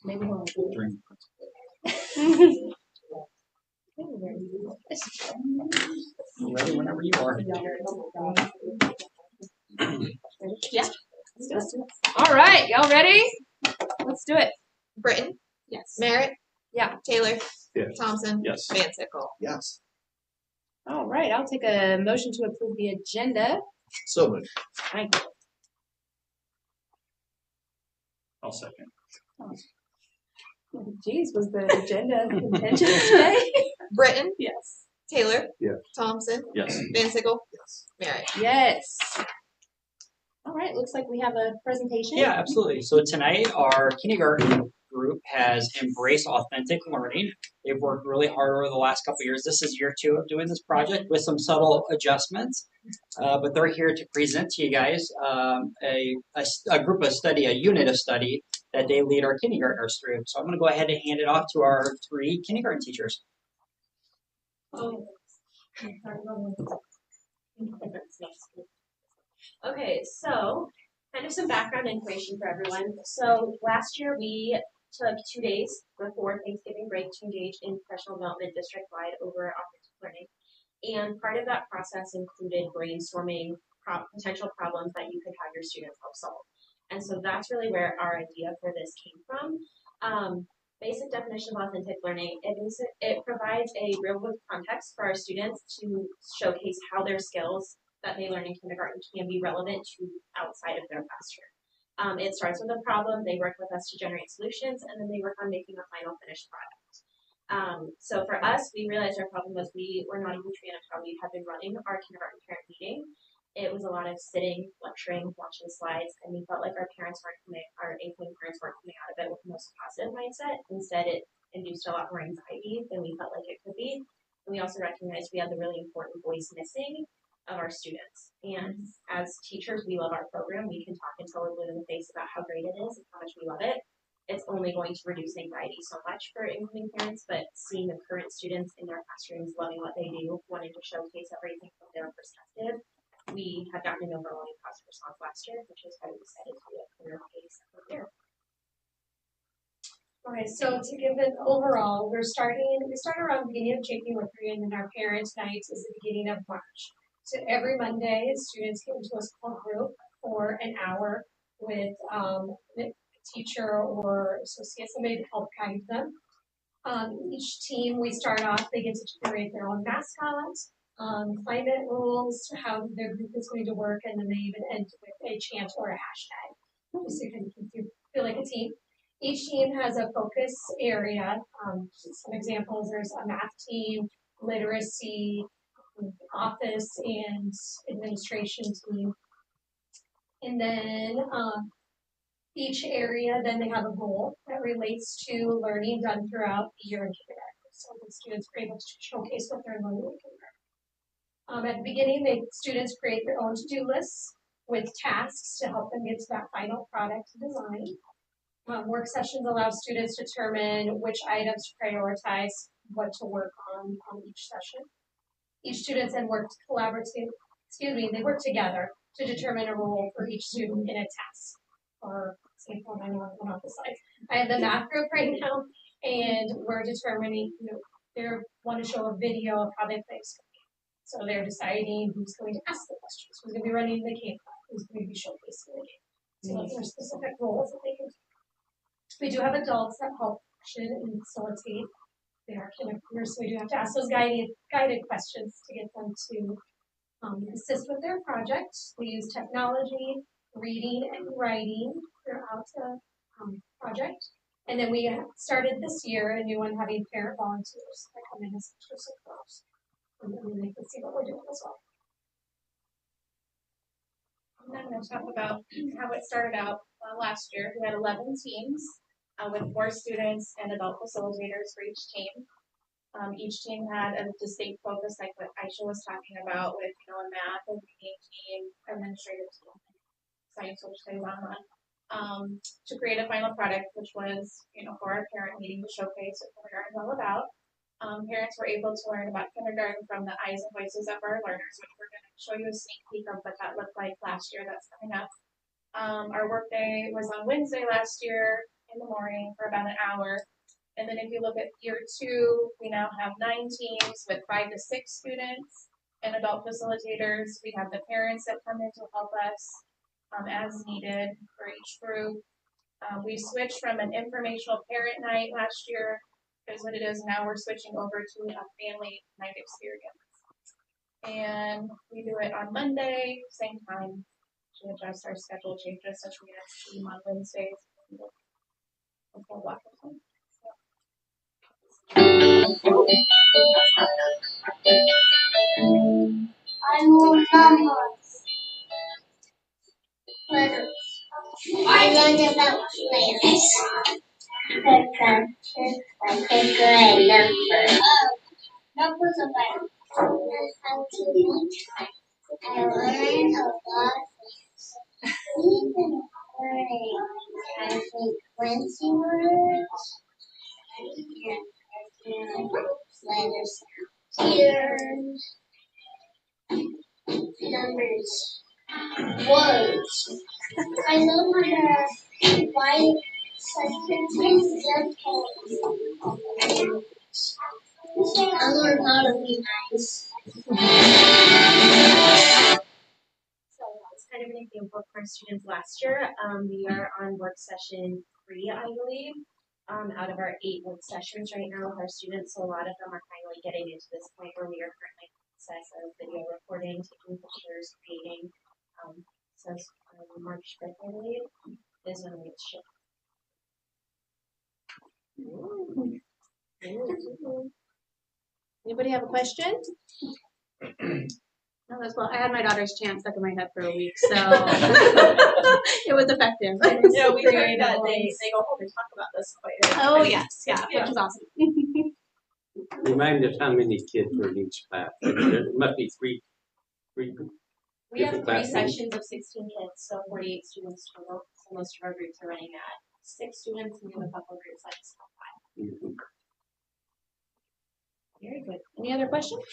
Maybe he'll drink. Ready whenever you are. Yeah. All right, y'all ready? Let's do it. Britton? Yes. Merritt? Yeah. Taylor? Yes. Thompson? Yes. Van Sickle? Yes. All right, I'll take a motion to approve the agenda. So moved. Thank you. I'll second. Geez, was the agenda contentious today? Britton? Yes. Taylor? Yes. Thompson? Yes. Van Sickle? Yes. Merritt? Yes. All right, looks like we have a presentation. Yeah, absolutely. So tonight our kindergarten group has embraced authentic learning. They've worked really hard over the last couple of years. This is year 2 of doing this project with some subtle adjustments. But they're here to present to you guys a group of study, a unit of study that they lead our kindergartners through. So I'm going to go ahead and hand it off to our 3 kindergarten teachers. Okay, so kind of some background information for everyone. So last year we took 2 days before Thanksgiving break to engage in professional development district-wide over authentic learning. And part of that process included brainstorming potential problems that you could have your students help solve. And so that's really where our idea for this came from. Basic definition of authentic learning, it provides a real-world context for our students to showcase how their skills that they learn in kindergarten can be relevant to outside of their classroom. It starts with a problem, they work with us to generate solutions, and then they work on making a final finished product. So for us, we realized our problem was we were not a huge fan of how we had been running our kindergarten parent meeting. It was a lot of sitting, lecturing, watching slides, and we felt like our incoming parents weren't coming out of it with the most positive mindset. Instead, it induced a lot more anxiety than we felt like it could be. And we also recognized we had the really important voice missing of our students. And as teachers, we love our program. We can talk until we're blue in the face about how great it is and how much we love it. It's only going to reduce anxiety so much for incoming parents, but seeing the current students in their classrooms loving what they do, wanting to showcase everything from their perspective, we have gotten an overwhelming positive response last year, which is why we decided to do a career case year. Okay, so to give an overall, we start around the beginning of January, and then our parents' night is the beginning of March. So every Monday, students get into a small group for an hour with a teacher or associate, somebody to help guide them. Each team, we start off, they get to create their own mascot, climate rules, how their group is going to work, and then they even end with a chant or a hashtag. So you can feel like a team. Each team has a focus area. Some examples, there's a math team, literacy, office, and administration team. And then each area, then they have a goal that relates to learning done throughout the year in kindergarten. So the students are able to showcase what they're learning in kindergarten. At the beginning, students create their own to-do lists with tasks to help them get to that final product design. Work sessions allow students to determine which items to prioritize, what to work on each session. Each student then works they work together to determine a role for each student in a task. For example, I know I'm on the side. I have the math group right now, and we're determining, they want to show a video of how they play a game. So they're deciding who's going to ask the questions, who's going to be running the game, who's going to be showcasing the game. So those are specific roles that they can do. We do have adults that help and facilitate their kindergartners, so we do have to ask those guided questions to get them to assist with their project. We use technology, reading, and writing throughout the project. And then we started this year a new one, having parent volunteers that come in as extra support. And then they can see what we're doing as well. And I'm going to talk about how it started out last year. We had 11 teams with 4 students and adult facilitators for each team. Each team had a distinct focus, like what Aisha was talking about, with a math, a reading team, administrative team, science, which stays on to create a final product, which was for our parent meeting to showcase what kindergarten is all about. Parents were able to learn about kindergarten from the eyes and voices of our learners, which we're going to show you a sneak peek of what that looked like last year. That's coming up. Our work day was on Wednesday last year in the morning for about an hour. And then if you look at year 2, we now have 9 teams with 5 to 6 students and adult facilitators. We have the parents that come in to help us as needed for each group. We switched from an informational parent night last year, is what it is now. We're switching over to a family night experience. And we do it on Monday, same time. We adjust our schedule changes such we have a team on Wednesdays. Before Washington. I will numbers. Letters. I learned about letters. Like a grade number. Numbers about how to read. I learned a lot of things. Even learning, I think, 20 words. And letters. Tears. Numbers. Words. I know how to write sentences. I learned how to be nice. So it's kind of an example for our students last year. We are on work session 3, I believe, out of our 8 work sessions right now with our students. So a lot of them are finally getting into this point where we are currently in the process of video recording, taking pictures, creating. So March 5th, I believe, is when we ship. Anybody have a question? No, that's well. I had my daughter's chant stuck in my head for a week, so it was effective. Yeah, we heard that they go home and talk about this quite a bit. Oh yes, yeah, which is awesome. Remind us how many kids are in each class. There must be three. We have 3 different classrooms. sections of 16 kids, so 48 students total. So most of our groups are running at 6 students, and we have a couple of groups like 5. Mhm. Very good. Any other questions?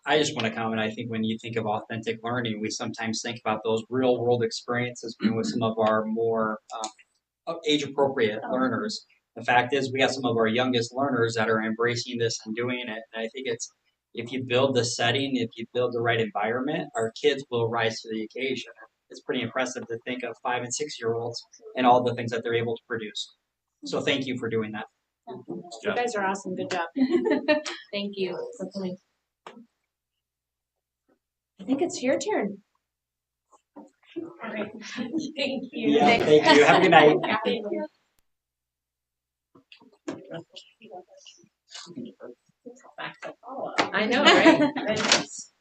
I just want to comment. I think when you think of authentic learning, we sometimes think about those real world experiences with some of our more age appropriate learners. The fact is, we got some of our youngest learners that are embracing this and doing it. And I think it's, if you build the setting, if you build the right environment, our kids will rise to the occasion. It's pretty impressive to think of 5 and 6 year olds and all the things that they're able to produce. So thank you for doing that. You guys are awesome. Good job. Thank you for coming. I think it's your turn. All right. Thank you. Yeah, thank you. Have a good night. Thank you. Back to follow up. I know, right?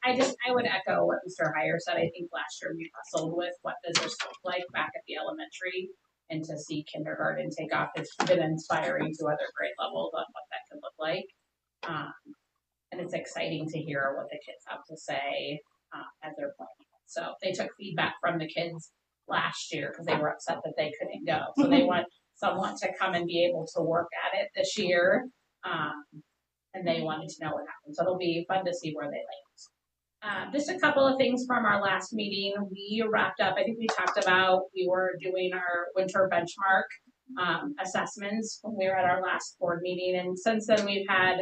I would echo what Mr. Heyer said. I think last year we wrestled with what does this look like back at the elementary, and to see kindergarten take off, it's been inspiring to other grade levels on what that could look like. And it's exciting to hear what the kids have to say as they're playing. So they took feedback from the kids last year because they were upset that they couldn't go. So they want someone to come and be able to work at it this year. And they wanted to know what happened. So it'll be fun to see where they land. Just a couple of things from our last meeting. We wrapped up, I think we talked about, we were doing our winter benchmark assessments when we were at our last board meeting. And since then we've had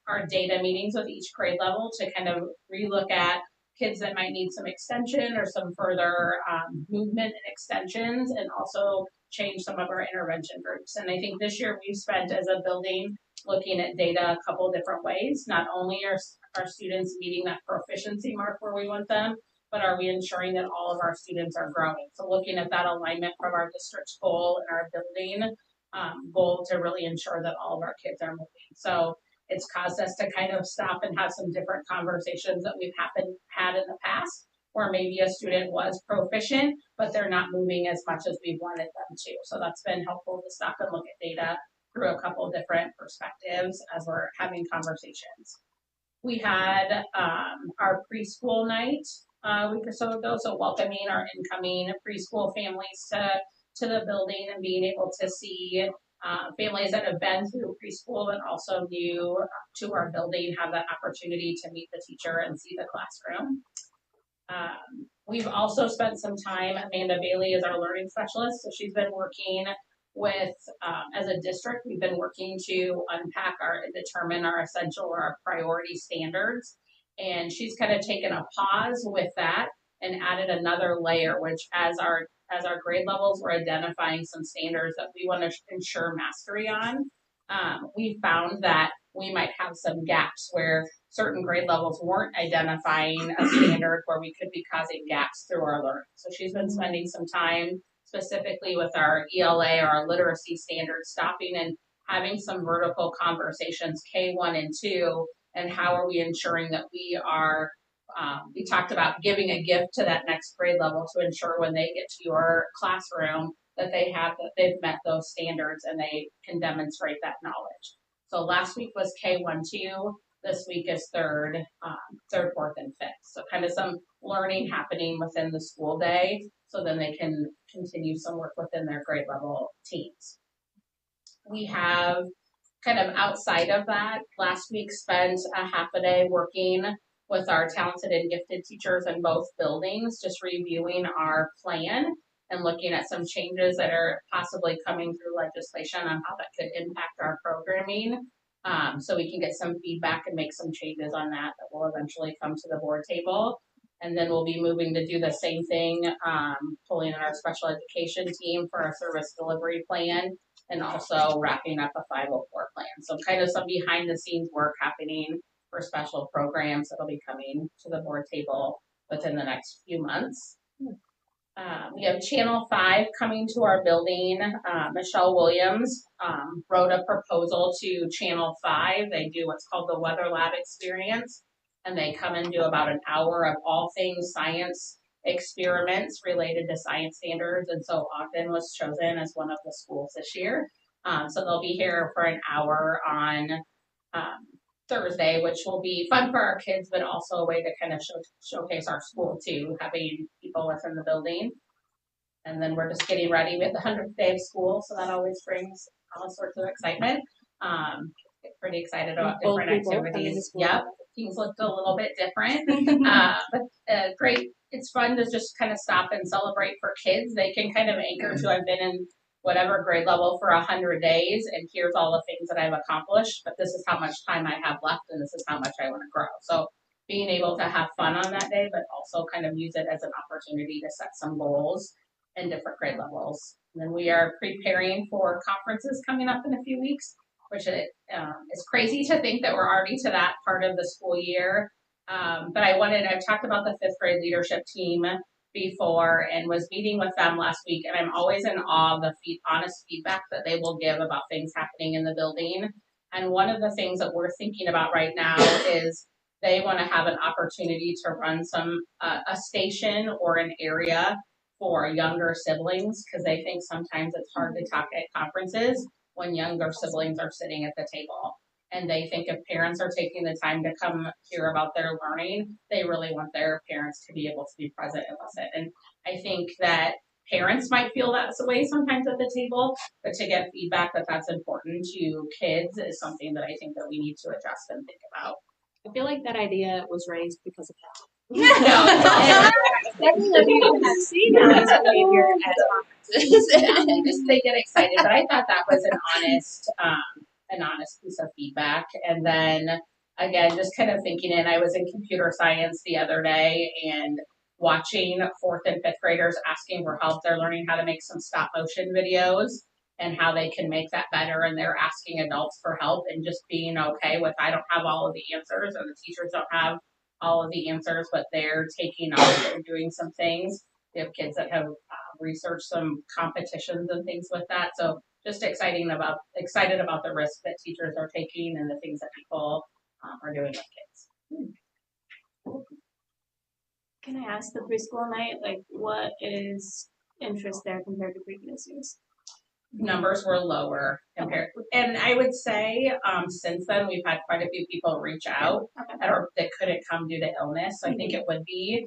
our data meetings with each grade level to kind of relook at kids that might need some extension or some further movement and extensions, and also change some of our intervention groups. And I think this year we've spent as a building looking at data a couple different ways. Not only are our students meeting that proficiency mark where we want them, but are we ensuring that all of our students are growing? So looking at that alignment from our district's goal and our building goal to really ensure that all of our kids are moving. So it's caused us to kind of stop and have some different conversations that we've had in the past, where maybe a student was proficient, but they're not moving as much as we wanted them to. So that's been helpful to stop and look at data through a couple different perspectives as we're having conversations. We had our preschool night a week or so ago, so welcoming our incoming preschool families to the building and being able to see families that have been through preschool and also new to our building have that opportunity to meet the teacher and see the classroom. We've also spent some time, Amanda Bailey is our learning specialist, so she's been working with, as a district, we've been working to unpack and determine our essential or our priority standards. And she's kind of taken a pause with that and added another layer, which as our grade levels, we're identifying some standards that we want to ensure mastery on. We found that we might have some gaps where certain grade levels weren't identifying a standard where we could be causing gaps through our learning. So she's been spending some time specifically with our ELA or our literacy standards, stopping and having some vertical conversations, K1 and 2, and how are we ensuring that we are, we talked about giving a gift to that next grade level to ensure when they get to your classroom that they've met those standards and they can demonstrate that knowledge. So last week was K1, 2. This week is third, fourth, and fifth. So kind of some learning happening within the school day, so then they can continue some work within their grade level teams. We have kind of outside of that, last week spent a half a day working with our talented and gifted teachers in both buildings, just reviewing our plan and looking at some changes that are possibly coming through legislation on how that could impact our programming. So we can get some feedback and make some changes on that will eventually come to the board table. And then we'll be moving to do the same thing, pulling in our special education team for our service delivery plan, and also wrapping up a 504 plan. So kind of some behind the scenes work happening for special programs that'll be coming to the board table within the next few months. We have Channel 5 coming to our building. Michelle Williams wrote a proposal to Channel 5. They do what's called the Weather Lab experience, and they come and do about an hour of all things science experiments related to science standards. And so Ogden was chosen as one of the schools this year. So they'll be here for an hour on Thursday, which will be fun for our kids, but also a way to kind of showcase our school too, having people within the building. And then we're just getting ready. We have the 100th day of school, so that always brings all sorts of excitement. Pretty excited about different activities. Yep, things looked a little bit different, but great. It's fun to just kind of stop and celebrate for kids. They can kind of anchor to, I've been in whatever grade level for 100 days, and here's all the things that I've accomplished, but this is how much time I have left, and this is how much I want to grow. So being able to have fun on that day, but also kind of use it as an opportunity to set some goals in different grade levels. And then we are preparing for conferences coming up in a few weeks, which is crazy to think that we're already to that part of the school year. But I've talked about the 5th grade leadership team before and was meeting with them last week, and I'm always in awe of the honest feedback that they will give about things happening in the building. And one of the things that we're thinking about right now is they want to have an opportunity to run a station or an area for younger siblings, because they think sometimes it's hard to talk at conferences when younger siblings are sitting at the table. And they think if parents are taking the time to come hear about their learning, they really want their parents to be able to be present and listen. And I think that parents might feel that's the way sometimes at the table, but to get feedback that that's important to kids is something that I think that we need to adjust and think about. I feel like that idea was raised because of that. I've seen Ellie's behavior at conferences. They get excited, but I thought that was an honest piece of feedback. And then again, just kind of thinking I was in computer science the other day and watching 4th and 5th graders asking for help. They're learning how to make some stop motion videos and how they can make that better. And they're asking adults for help and just being okay with, I don't have all of the answers, or the teachers don't have all of the answers, but they're taking off and doing some things. We have kids that have researched some competitions and things with that. So just excited about the risk that teachers are taking and the things that people are doing with kids. Can I ask the preschool night, like, what is interest there compared to previous years? Numbers were lower compared, and I would say since then we've had quite a few people reach out that couldn't come due to illness. So I think it would be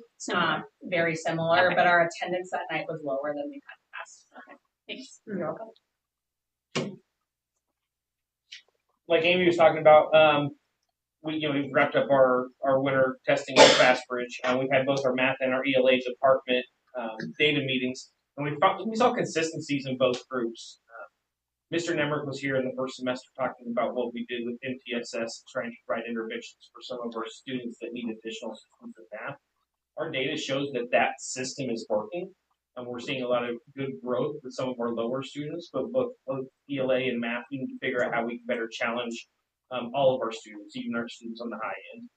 very similar, but our attendance that night was lower than we've had in the past. Okay, thanks. You're welcome. Like Amy was talking about, we've wrapped up our winter testing with Fastbridge. We've had both our math and our ELA department data meetings, and we saw consistencies in both groups. Mr. Nemrick was here in the first semester talking about what we did with MTSS, trying to provide interventions for some of our students that need additional assistance in math. Our data shows that that system is working, and we're seeing a lot of good growth with some of our lower students, but both ELA and math, we need to figure out how we can better challenge all of our students, even our students on the high end.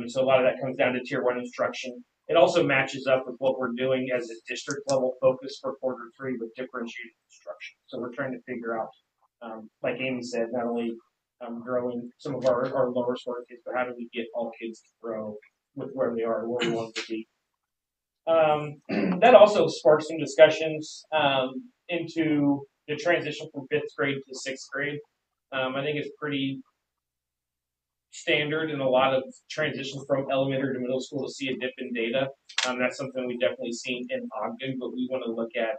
And so a lot of that comes down to Tier 1 instruction. It also matches up with what we're doing as a district level focus for quarter 3 with differentiated instruction. So we're trying to figure out, like Amy said, not only growing some of our lower score kids, but how do we get all kids to grow with where they are, where we want to be. That also sparked some discussions into the transition from 5th grade to 6th grade. I think it's pretty standard in a lot of transitions from elementary to middle school to see a dip in data. That's something we've definitely seen in Ogden, but we want to look at,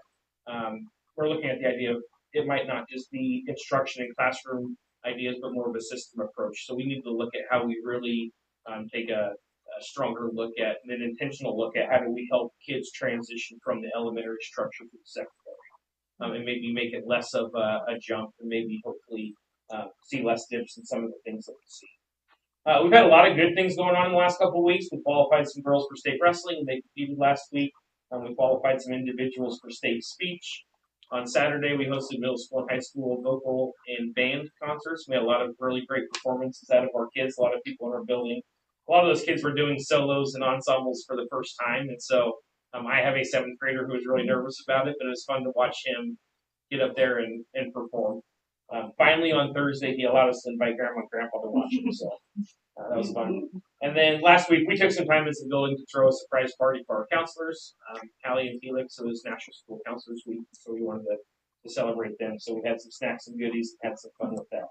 we're looking at the idea of it might not just be instruction and classroom ideas, but more of a system approach. So we need to look at how we really take a stronger look at, and an intentional look at how do we help kids transition from the elementary structure to the secondary, and maybe make it less of a jump, and maybe hopefully see less dips in some of the things that we see. We've had a lot of good things going on in the last couple of weeks. We qualified some girls for state wrestling. They competed last week. We qualified some individuals for state speech. On Saturday, we hosted middle school and high school vocal and band concerts. We had a lot of really great performances out of our kids. A lot of people in our building. A lot of those kids were doing solos and ensembles for the first time. And so I have a 7th grader who was really nervous about it, but it was fun to watch him get up there and perform. Finally, on Thursday, he allowed us to invite Grandma and Grandpa to watch him, so that was fun. And then last week, we took some time as a building to throw a surprise party for our counselors, Callie and Felix. So it was National School Counselors Week, so we wanted to celebrate them. So we had some snacks and goodies and had some fun with that.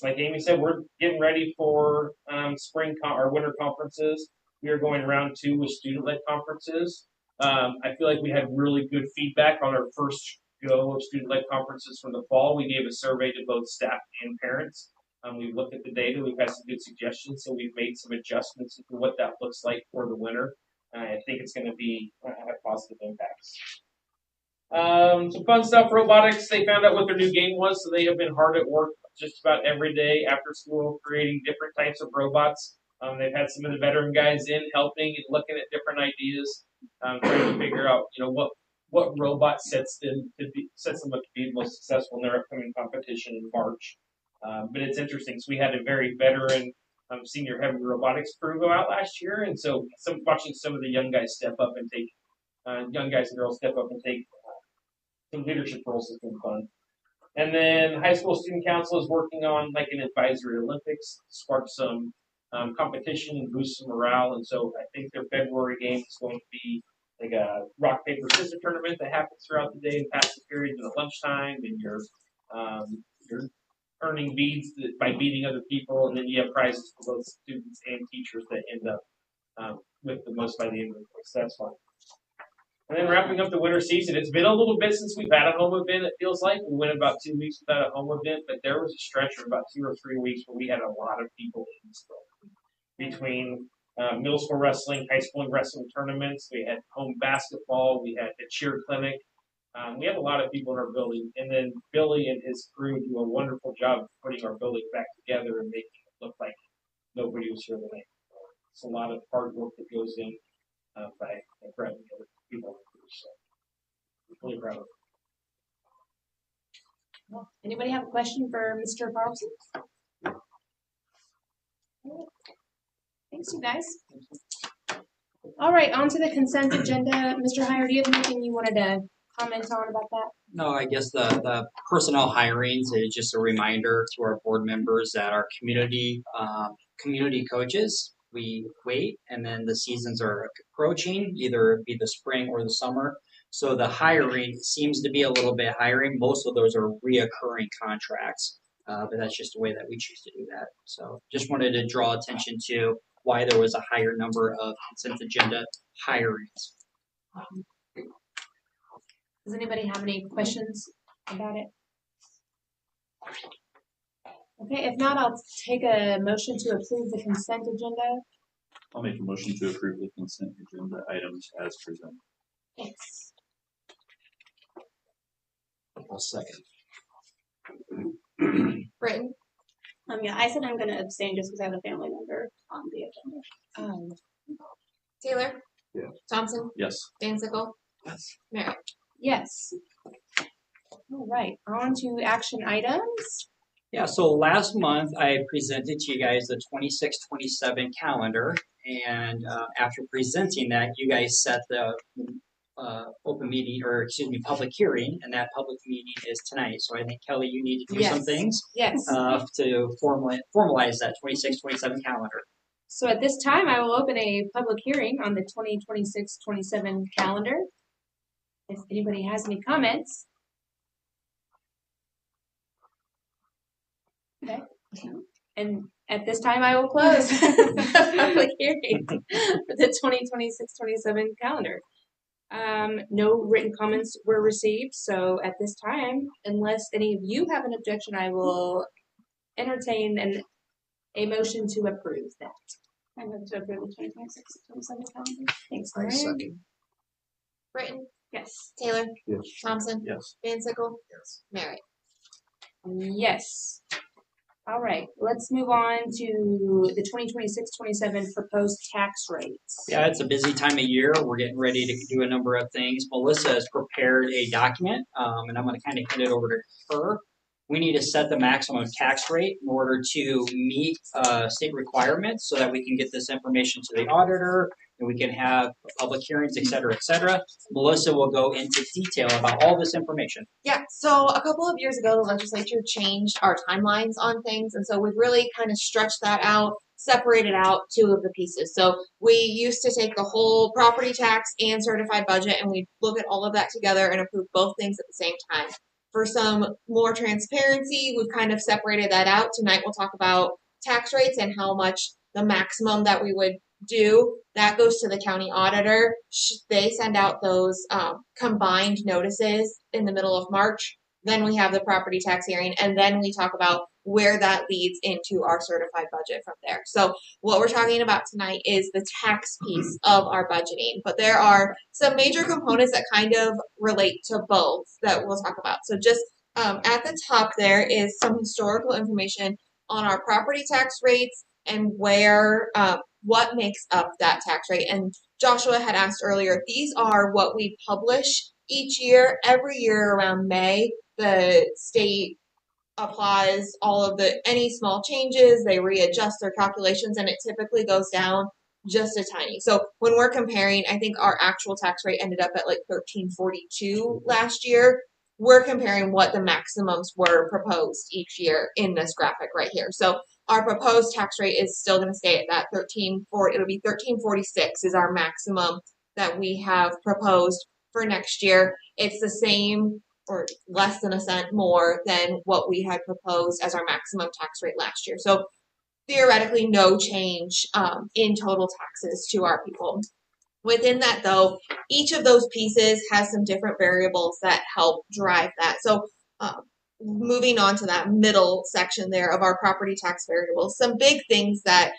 Like Amy said, we're getting ready for our winter conferences. We are going round 2 with student-led conferences. I feel like we had really good feedback on our first go of student-led conferences from the fall. We gave a survey to both staff and parents. We've looked at the data. We've had some good suggestions, so we've made some adjustments into what that looks like for the winter. I think it's going to be have positive impacts. Some fun stuff, robotics. They found out what their new game was, so they have been hard at work just about every day after school creating different types of robots. They've had some of the veteran guys in helping and looking at different ideas, trying to figure out, what robot sets them up to be the most successful in their upcoming competition in March. But it's interesting. So we had a very veteran senior heavy robotics crew go out last year, and so watching some of the young guys step up and take young guys and girls step up and take some leadership roles has been fun. And then high school student council is working on like an advisory Olympics, spark some competition and boost some morale. And so I think their February game is going to be like a rock, paper, scissors tournament that happens throughout the day and passes periods and at lunchtime, and you're earning beads by beating other people, and then you have prizes for both students and teachers that end up with the most by the end of the course. That's fun. And then wrapping up the winter season, it's been a little bit since we've had a home event, it feels like. We went about 2 weeks without a home event, but there was a stretch of about 2 or 3 weeks where we had a lot of people in the building. Between middle school wrestling, high school wrestling tournaments, we had home basketball, we had the cheer clinic. We have a lot of people in our building, and then Billy and his crew do a wonderful job of putting our building back together and making it look like nobody was here tonight. It's a lot of hard work that goes in by grabbing other people. So I'm really proud of it. Anybody have a question for Mr. Carlson? Thanks, you guys. All right, on to the consent agenda. Mr. Heyer, do you have anything you wanted to comment on about that? No, I guess the personnel hirings is just a reminder to our board members that our community coaches, we wait, and then the seasons are approaching, either it be the spring or the summer. So the hiring seems to be a little bit hiring. Most of those are reoccurring contracts, but that's just the way that we choose to do that. So just wanted to draw attention to why there was a higher number of consent agenda hirings. Does anybody have any questions about it? Okay, if not, I'll take a motion to approve the consent agenda. I'll make a motion to approve the consent agenda items as presented. Thanks. I'll second. Britton? Yeah, I said I'm gonna abstain just because I have a family member on the agenda. Taylor? Yes. Thompson? Yes. Dansicle? Yes. Merritt? Yes. All right, on to action items. Yeah, so last month I presented to you guys the 26-27 calendar, and after presenting that, you guys set the open meeting, or excuse me, public hearing, and that public meeting is tonight. So I think, Kelly, you need to do some things Yes. to formalize that 26-27 calendar. So at this time, I will open a public hearing on the 2026-27 calendar. If anybody has any comments. Okay. And at this time, I will close the public hearing for the 2026-27 calendar. No written comments were received, so at this time, unless any of you have an objection, I will entertain a motion to approve that. I move to approve the 2026-27 calendar. Thanks, I Lorraine. second. Britton? Yes. Taylor? Yes. Thompson? Yes. Dansicle? Yes. Merritt? Yes. All right, let's move on to the 2026-27 proposed tax rates. Yeah, it's a busy time of year. We're getting ready to do a number of things. Melissa has prepared a document, and I'm going to kind of hand it over to her. We need to set the maximum tax rate in order to meet state requirements so that we can get this information to the auditor and we can have public hearings, et cetera, et cetera. Melissa will go into detail about all this information. Yeah, so a couple of years ago, the legislature changed our timelines on things, and so we've really kind of stretched that out, separated out two of the pieces. So we used to take the whole property tax and certified budget, and we'd look at all of that together and approve both things at the same time. For some more transparency, we've kind of separated that out. Tonight we'll talk about tax rates and how much the maximum that we would do. That goes to the county auditor. They send out those combined notices in the middle of March. Then we have the property tax hearing, and then we talk about where that leads into our certified budget from there. So what we're talking about tonight is the tax piece of our budgeting, but there are some major components that kind of relate to both that we'll talk about. So just at the top there is some historical information on our property tax rates and where what makes up that tax rate. And Joshua had asked earlier, these are what we publish each year. Every year around May, the state applies all of any small changes, they readjust their calculations, and it typically goes down just a tiny. So when we're comparing, I think our actual tax rate ended up at like 1342 last year. We're comparing what the maximums were proposed each year in this graphic right here. So our proposed tax rate is still going to stay at that 1340. It'll be 1346 is our maximum that we have proposed for next year. It's the same or less than a cent more than what we had proposed as our maximum tax rate last year. So theoretically, no change in total taxes to our people. Within that, though, each of those pieces has some different variables that help drive that. So moving on to that middle section there of our property tax variables, some big things that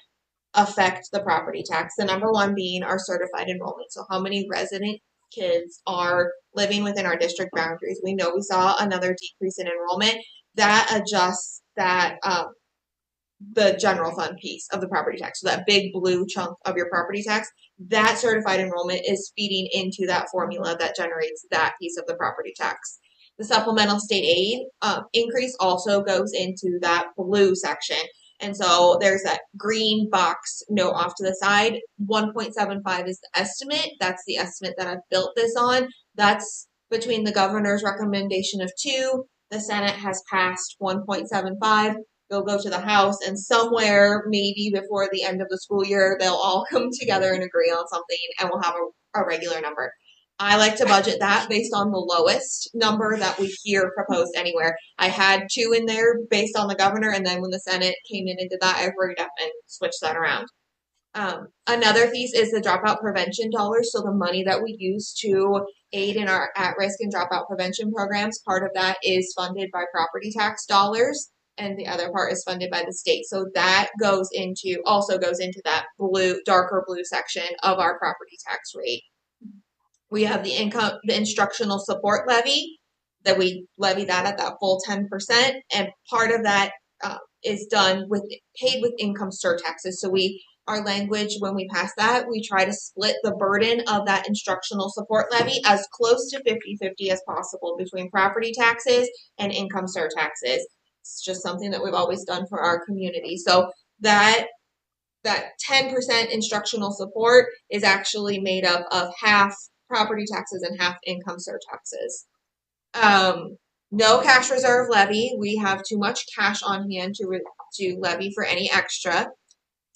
affect the property tax. The number one being our certified enrollment. So how many resident kids are living within our district boundaries. We know we saw another decrease in enrollment. That adjusts that the general fund piece of the property tax. So that big blue chunk of your property tax, that certified enrollment is feeding into that formula that generates that piece of the property tax. The supplemental state aid increase also goes into that blue section. And so there's that green box note off to the side. 1.75 is the estimate. That's the estimate that I've built this on. That's between the governor's recommendation of 2. The Senate has passed 1.75. They'll go to the House, and somewhere maybe before the end of the school year, they'll all come together and agree on something, and we'll have a regular number. I like to budget that based on the lowest number that we hear proposed anywhere. I had 2 in there based on the governor, and then when the Senate came in and did that, I hurried up and switched that around. Another piece is the dropout prevention dollars. So the money that we use to aid in our at-risk and dropout prevention programs, part of that is funded by property tax dollars. and the other part is funded by the state. So that also goes into that darker blue section of our property tax rate. We have the instructional support levy, that we levy that at that full 10%, and part of that is paid with income surtaxes. So our language, when we pass that, we try to split the burden of that instructional support levy as close to 50-50 as possible between property taxes and income surtaxes. It's just something that we've always done for our community. So that 10% instructional support is actually made up of half property taxes and half income surtaxes. No cash reserve levy. We have too much cash on hand to levy for any extra.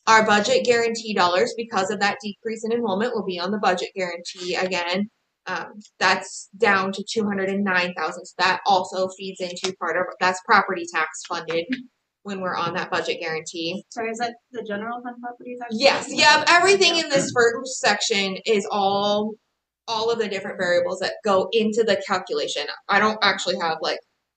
Our budget guarantee dollars, because of that decrease in enrollment, will be on the budget guarantee again. That's down to $209,000. So that also feeds into that's property tax funded when we're on that budget guarantee. Sorry, is that the general fund property tax? Yes, yeah. Everything in this first section is all of the different variables that go into the calculation. I don't actually have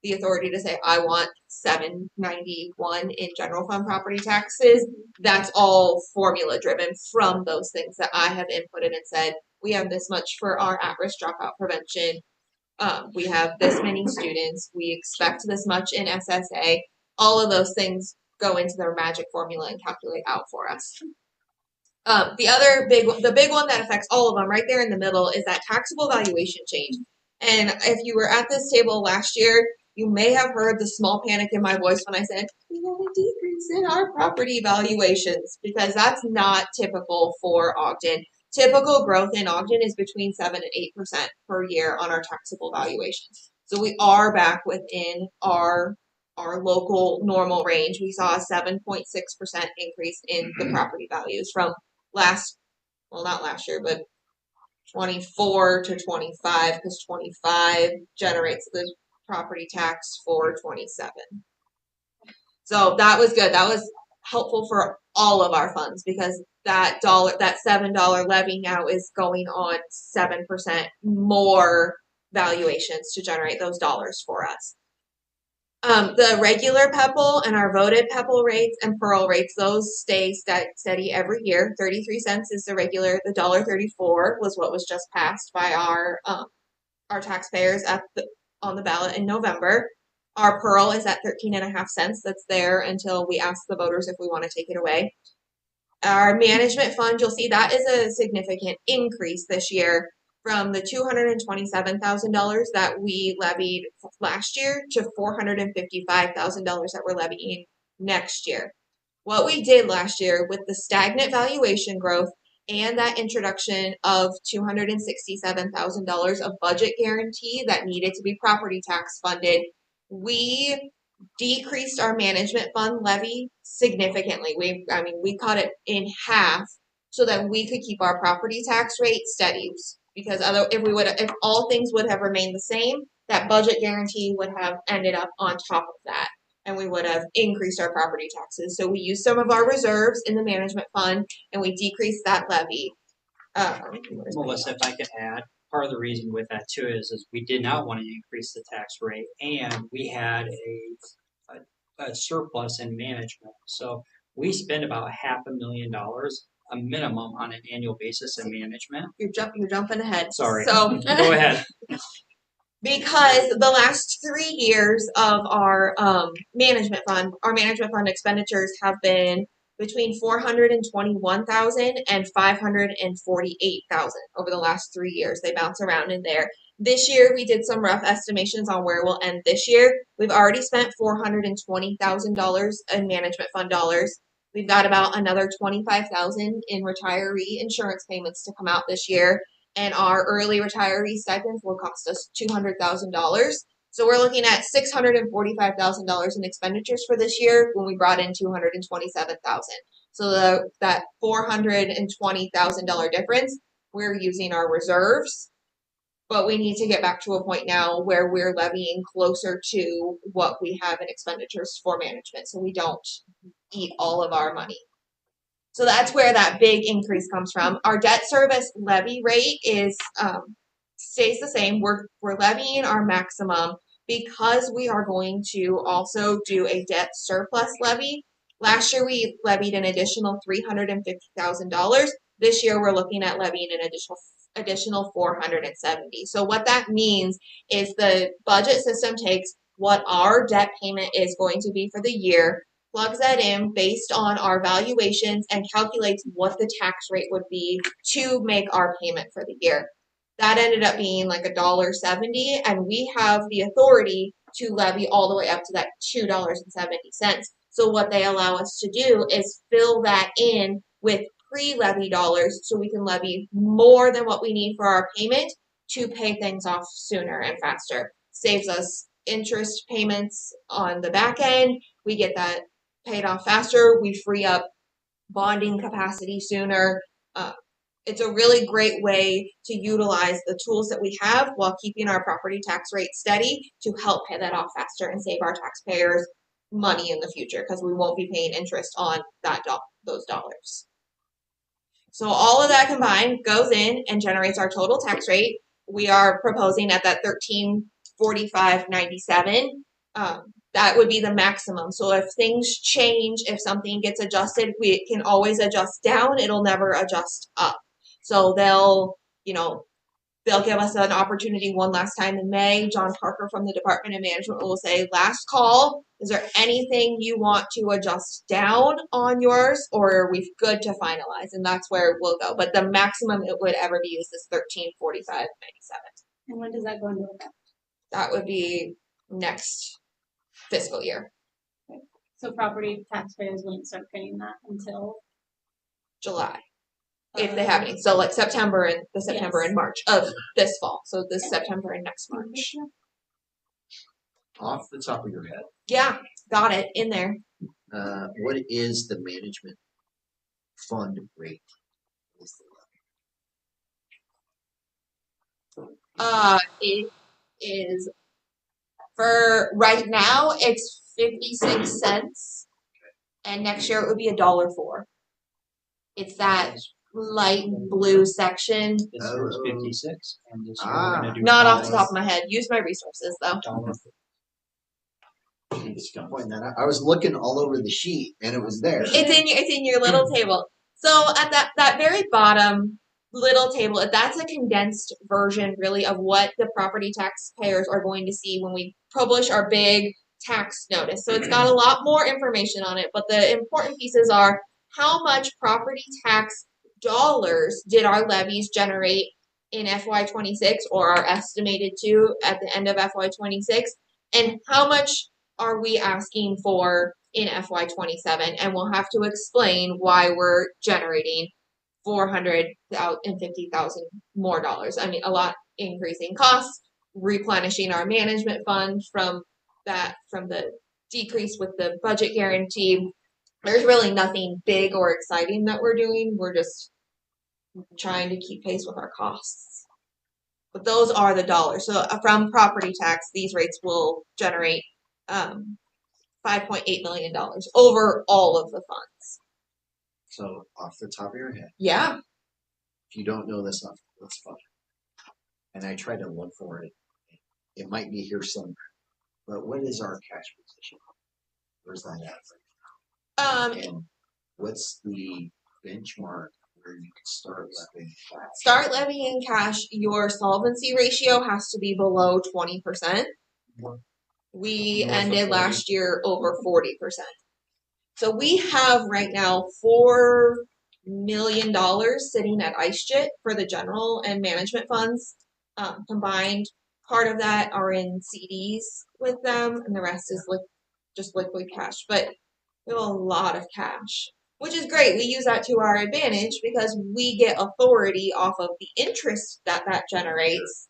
the authority to say I want $791 in general fund property taxes. That's all formula driven from those things that I have inputted and said, we have this much for our at-risk dropout prevention. We have this many students. We expect this much in SSA. All of those things go into their magic formula and calculate out for us. The big one that affects all of them right there in the middle is that taxable valuation change. And if you were at this table last year, you may have heard the small panic in my voice when I said, we have a decrease in our property valuations, because that's not typical for Ogden. Typical growth in Ogden is between 7 and 8% per year on our taxable valuations. So we are back within our local normal range. We saw a 7.6% increase in the property values from not last year, but 24 to 25, because 25 generates the property tax for 27. So that was good. That was helpful for all of our funds, because that $7 levy now is going on 7% more valuations to generate those dollars for us. The regular PEPL and our voted PEPL rates and Pearl rates, those stay steady every year. 33 cents is the regular. The $1.34 was what was just passed by our taxpayers on the ballot in November. Our Pearl is at 13.5 cents. That's there until we ask the voters if we want to take it away. Our management fund, you'll see that is a significant increase this year, from the $227,000 that we levied last year to $455,000 that we're levying next year. What we did last year with the stagnant valuation growth and that introduction of $267,000 of budget guarantee that needed to be property tax funded, we decreased our management fund levy significantly. We cut it in half so that we could keep our property tax rate steady. Because if all things would have remained the same, that budget guarantee would have ended up on top of that, and we would have increased our property taxes. So we used some of our reserves in the management fund, and we decreased that levy. Melissa, if I could add, part of the reason with that too is we did not want to increase the tax rate, and we had a surplus in management. So we spend about $500,000 a minimum on an annual basis in management. You're jumping ahead. Sorry. So Go ahead. Because the last 3 years of our management fund expenditures have been between $421,000 and $548,000 over the last 3 years. They bounce around in there. This year, we did some rough estimations on where we'll end this year. We've already spent $420,000 in management fund dollars. We've got about another $25,000 in retiree insurance payments to come out this year, and our early retiree stipends will cost us $200,000. So we're looking at $645,000 in expenditures for this year when we brought in $227,000. So that $420,000 difference, we're using our reserves, but we need to get back to a point now where we're levying closer to what we have in expenditures for management, so we don't eat all of our money. So that's where that big increase comes from. Our debt service levy rate stays the same. We're levying our maximum, because we are going to also do a debt surplus levy. Last year we levied an additional $350,000. This year we're looking at levying an additional 470. So what that means is the budget system takes what our debt payment is going to be for the year, plugs that in based on our valuations, and calculates what the tax rate would be to make our payment for the year. That ended up being like $1.70, and we have the authority to levy all the way up to that $2.70. So what they allow us to do is fill that in with pre-levy dollars so we can levy more than what we need for our payment to pay things off sooner and faster. Saves us interest payments on the back end. We get that paid off faster. We free up bonding capacity sooner. It's a really great way to utilize the tools that we have while keeping our property tax rate steady to help pay that off faster and save our taxpayers money in the future because we won't be paying interest on those dollars. So all of that combined goes in and generates our total tax rate. We are proposing at that $1345.97. That would be the maximum. So if things change, if something gets adjusted, we can always adjust down. It'll never adjust up. So they'll give us an opportunity one last time in May. John Parker from the Department of Management will say, last call, is there anything you want to adjust down on yours, or are we good to finalize? And that's where we'll go. But the maximum it would ever be is this $1345.97. And when does that go into effect? That would be next fiscal year. So property taxpayers wouldn't start paying that until July. If they have any. So like September and March of this fall. So this September and next March. Off the top of your head. Yeah, got it in there. What is the management fund rate? It is for right now it's 56 cents. And next year it would be $1.04. It's that light blue section. This year's 56, and this year we're Ah. gonna do Not off the top of my head. Use my resources though. Point that out. I was looking all over the sheet and it was there. It's in your little table. So at that very bottom little table, that's a condensed version really of what the property taxpayers are going to see when we publish our big tax notice. So it's got a lot more information on it, but the important pieces are how much property tax dollars did our levies generate in FY26 or are estimated to at the end of FY26, and how much are we asking for in FY27, and we'll have to explain why we're generating $450,000 more dollars. I mean, a lot increasing costs, replenishing our management fund from the decrease with the budget guarantee. There's really nothing big or exciting that we're doing. We're just trying to keep pace with our costs. But those are the dollars. So from property tax, these rates will generate $5.8 million over all of the funds. So off the top of your head, Yeah. if you don't know this off, that's fine. And I tried to look for it. It might be here somewhere. But what is our cash position? Where's that at? And what's the benchmark where you can start levying cash? Start levying cash. Your solvency ratio has to be below 20%. We ended last year over 40%. So we have right now $4 million sitting at IceJet for the general and management funds. Combined, part of that are in CDs with them, and the rest is just liquid cash. But we have a lot of cash, which is great. We use that to our advantage because we get authority off of the interest that generates.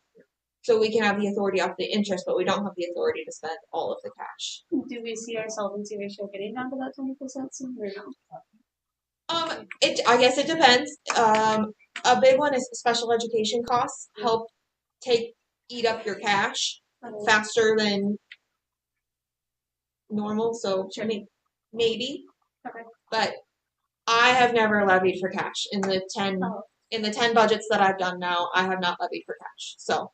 So we can have the authority off the interest, but we don't have the authority to spend all of the cash. do we see our solvency ratio getting down to that 20% soon or no? I guess it depends. A big one is special education costs help eat up your cash faster than normal. So I mean, maybe. Okay. But I have never levied for cash in the 10 budgets that I've done now. I have not levied for cash. So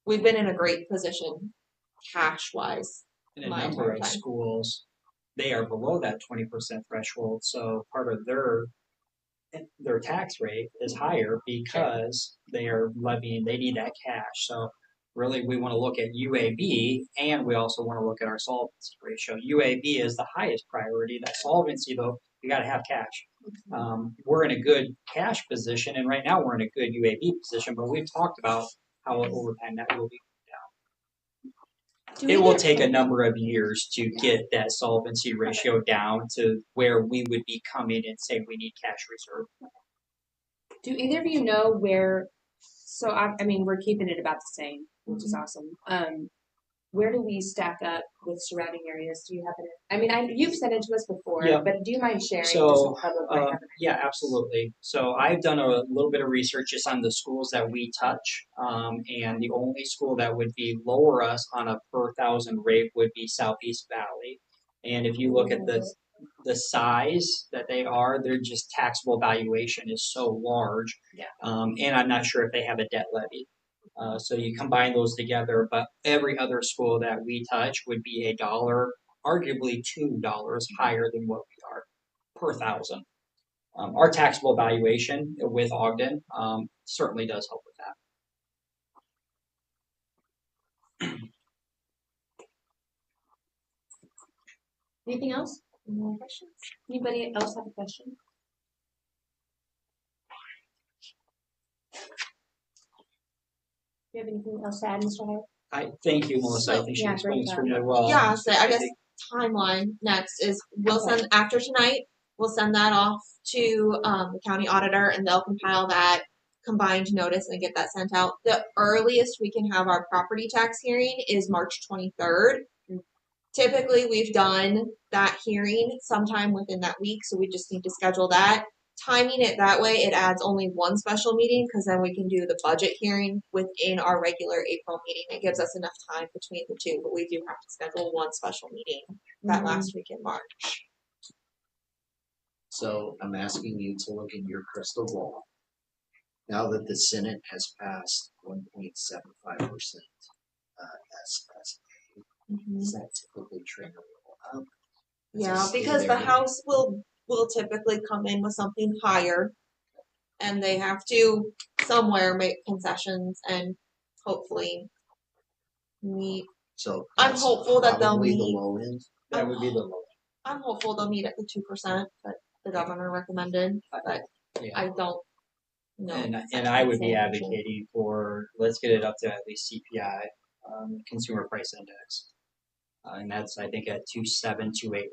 we've been in a great position cash wise. In a my number entire of time. schools, they are below that 20% threshold. So part of their tax rate is higher because they are levying, they need that cash. So really we want to look at UAB and we also want to look at our solvency ratio. UAB is the highest priority. That solvency though, you got to have cash. We're in a good cash position and right now we're in a good UAB position, but we've talked about how over time that will be. It will take a number of years to get that solvency ratio down to where we would be coming and saying we need cash reserve. Do either of you know where? So I mean, we're keeping it about the same, which is awesome. Where do we stack up with surrounding areas? Do you happen to? I mean, you've sent it to us before, Yeah. but do you mind sharing? So, just so public might have an yeah, absolutely. So I've done a little bit of research just on the schools that we touch, and the only school that would be lower us on a per thousand rate would be Southeast Valley. And if you look at the size that they are, their just taxable valuation is so large. Yeah. And I'm not sure if they have a debt levy. So you combine those together, but every other school that we touch would be $1, arguably $2 higher than what we are per thousand. Our taxable valuation with Ogden certainly does help with that. Anything else? Any more questions? Anybody else have a question? Do you have anything else to add, Mr. Howard? I thank you, Melissa. I think she explains really well. Yeah, so I guess timeline next is we'll send after tonight. We'll send that off to the county auditor, and they'll compile that combined notice and get that sent out. The earliest we can have our property tax hearing is March 23rd. Typically, we've done that hearing sometime within that week, so we just need to schedule that. Timing it that way, it adds only one special meeting because then we can do the budget hearing within our regular April meeting. It gives us enough time between the two, but we do have to schedule one special meeting that last week in March. So I'm asking you to look in your crystal ball. Now that the Senate has passed 1.75% SSA, is that typically trend up? Yeah, because the House will typically come in with something higher, and they have to somewhere make concessions and hopefully meet. So I'm hopeful that they'll probably meet. the low end. That would be the low I'm hopeful they'll meet at the 2% that the governor recommended, but yeah. I don't know. And I would be advocating for let's get it up to at least CPI, Consumer Price Index, and that's I think at 2.7, 2.8 right now.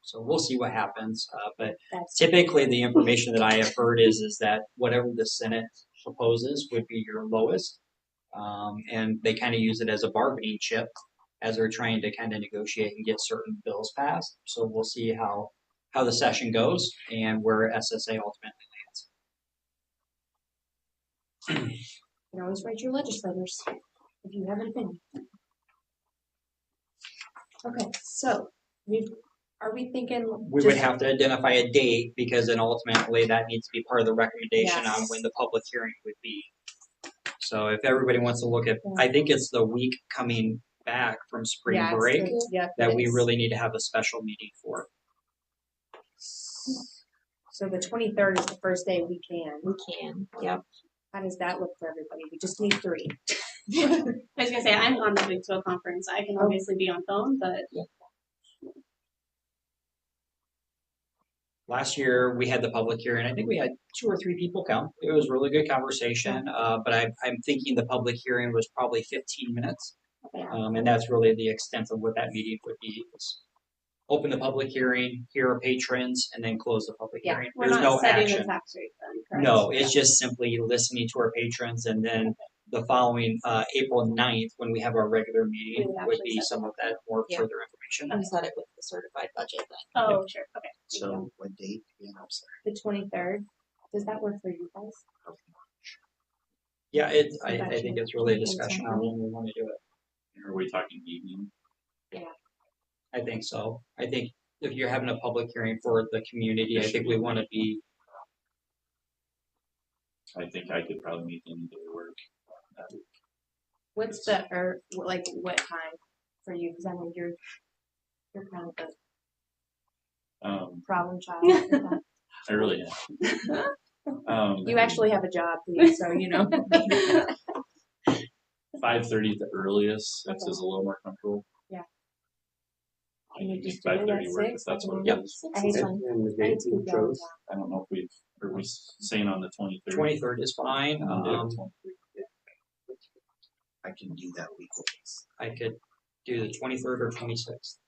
So we'll see what happens. But typically, the information that I have heard is that whatever the Senate proposes would be your lowest, and they kind of use it as a bargaining chip as they're trying to kind of negotiate and get certain bills passed. So we'll see how the session goes and where SSA ultimately lands. You can always write your legislators if you have an opinion. Okay, so are we thinking? We would have to identify a date because then ultimately that needs to be part of the recommendation on when the public hearing would be. So if everybody wants to look at, I think it's the week coming back from spring break that we really need to have a special meeting for. So the 23rd is the first day we can. We can. Yep. How does that look for everybody? We just need 3. I was gonna say I'm on the week to a conference. I can obviously be on phone, but Last year we had the public hearing. I think we had 2 or 3 people come. It was a really good conversation. But I'm thinking the public hearing was probably 15 minutes. And that's really the extent of what that meeting would be. It's open the public hearing, hear our patrons, and then close the public hearing. There's no action. The tax rate then, correct? No, it's just simply listening to our patrons, and then the following April 9th, when we have our regular meeting, would be some of that more further information. I'm set it with the certified budget then. Oh, sure. Okay. So what date? Yeah, I'm sorry. The 23rd. Does that work for you guys? Yeah, I think it's really a discussion on when we want to do it. Are we talking evening? Yeah. I think so. I think if you're having a public hearing for the community, I think we want to be. I think I could probably meet any day work that week. What's what time? for you? Because I know you're kind of a Um, problem child. with that. I really am. You actually have a job, Pete, so you know. 5:30 at the earliest. That Okay. is a little more comfortable. Yeah. I Can you can make just do it 5:30 at work 6? if that's what Yep. it is. I hate fun. And the I hate date to you keep going. chose? I don't know if are we saying on the 23rd? 23rd is fine. I can do that week. I could do the 23rd or 26th.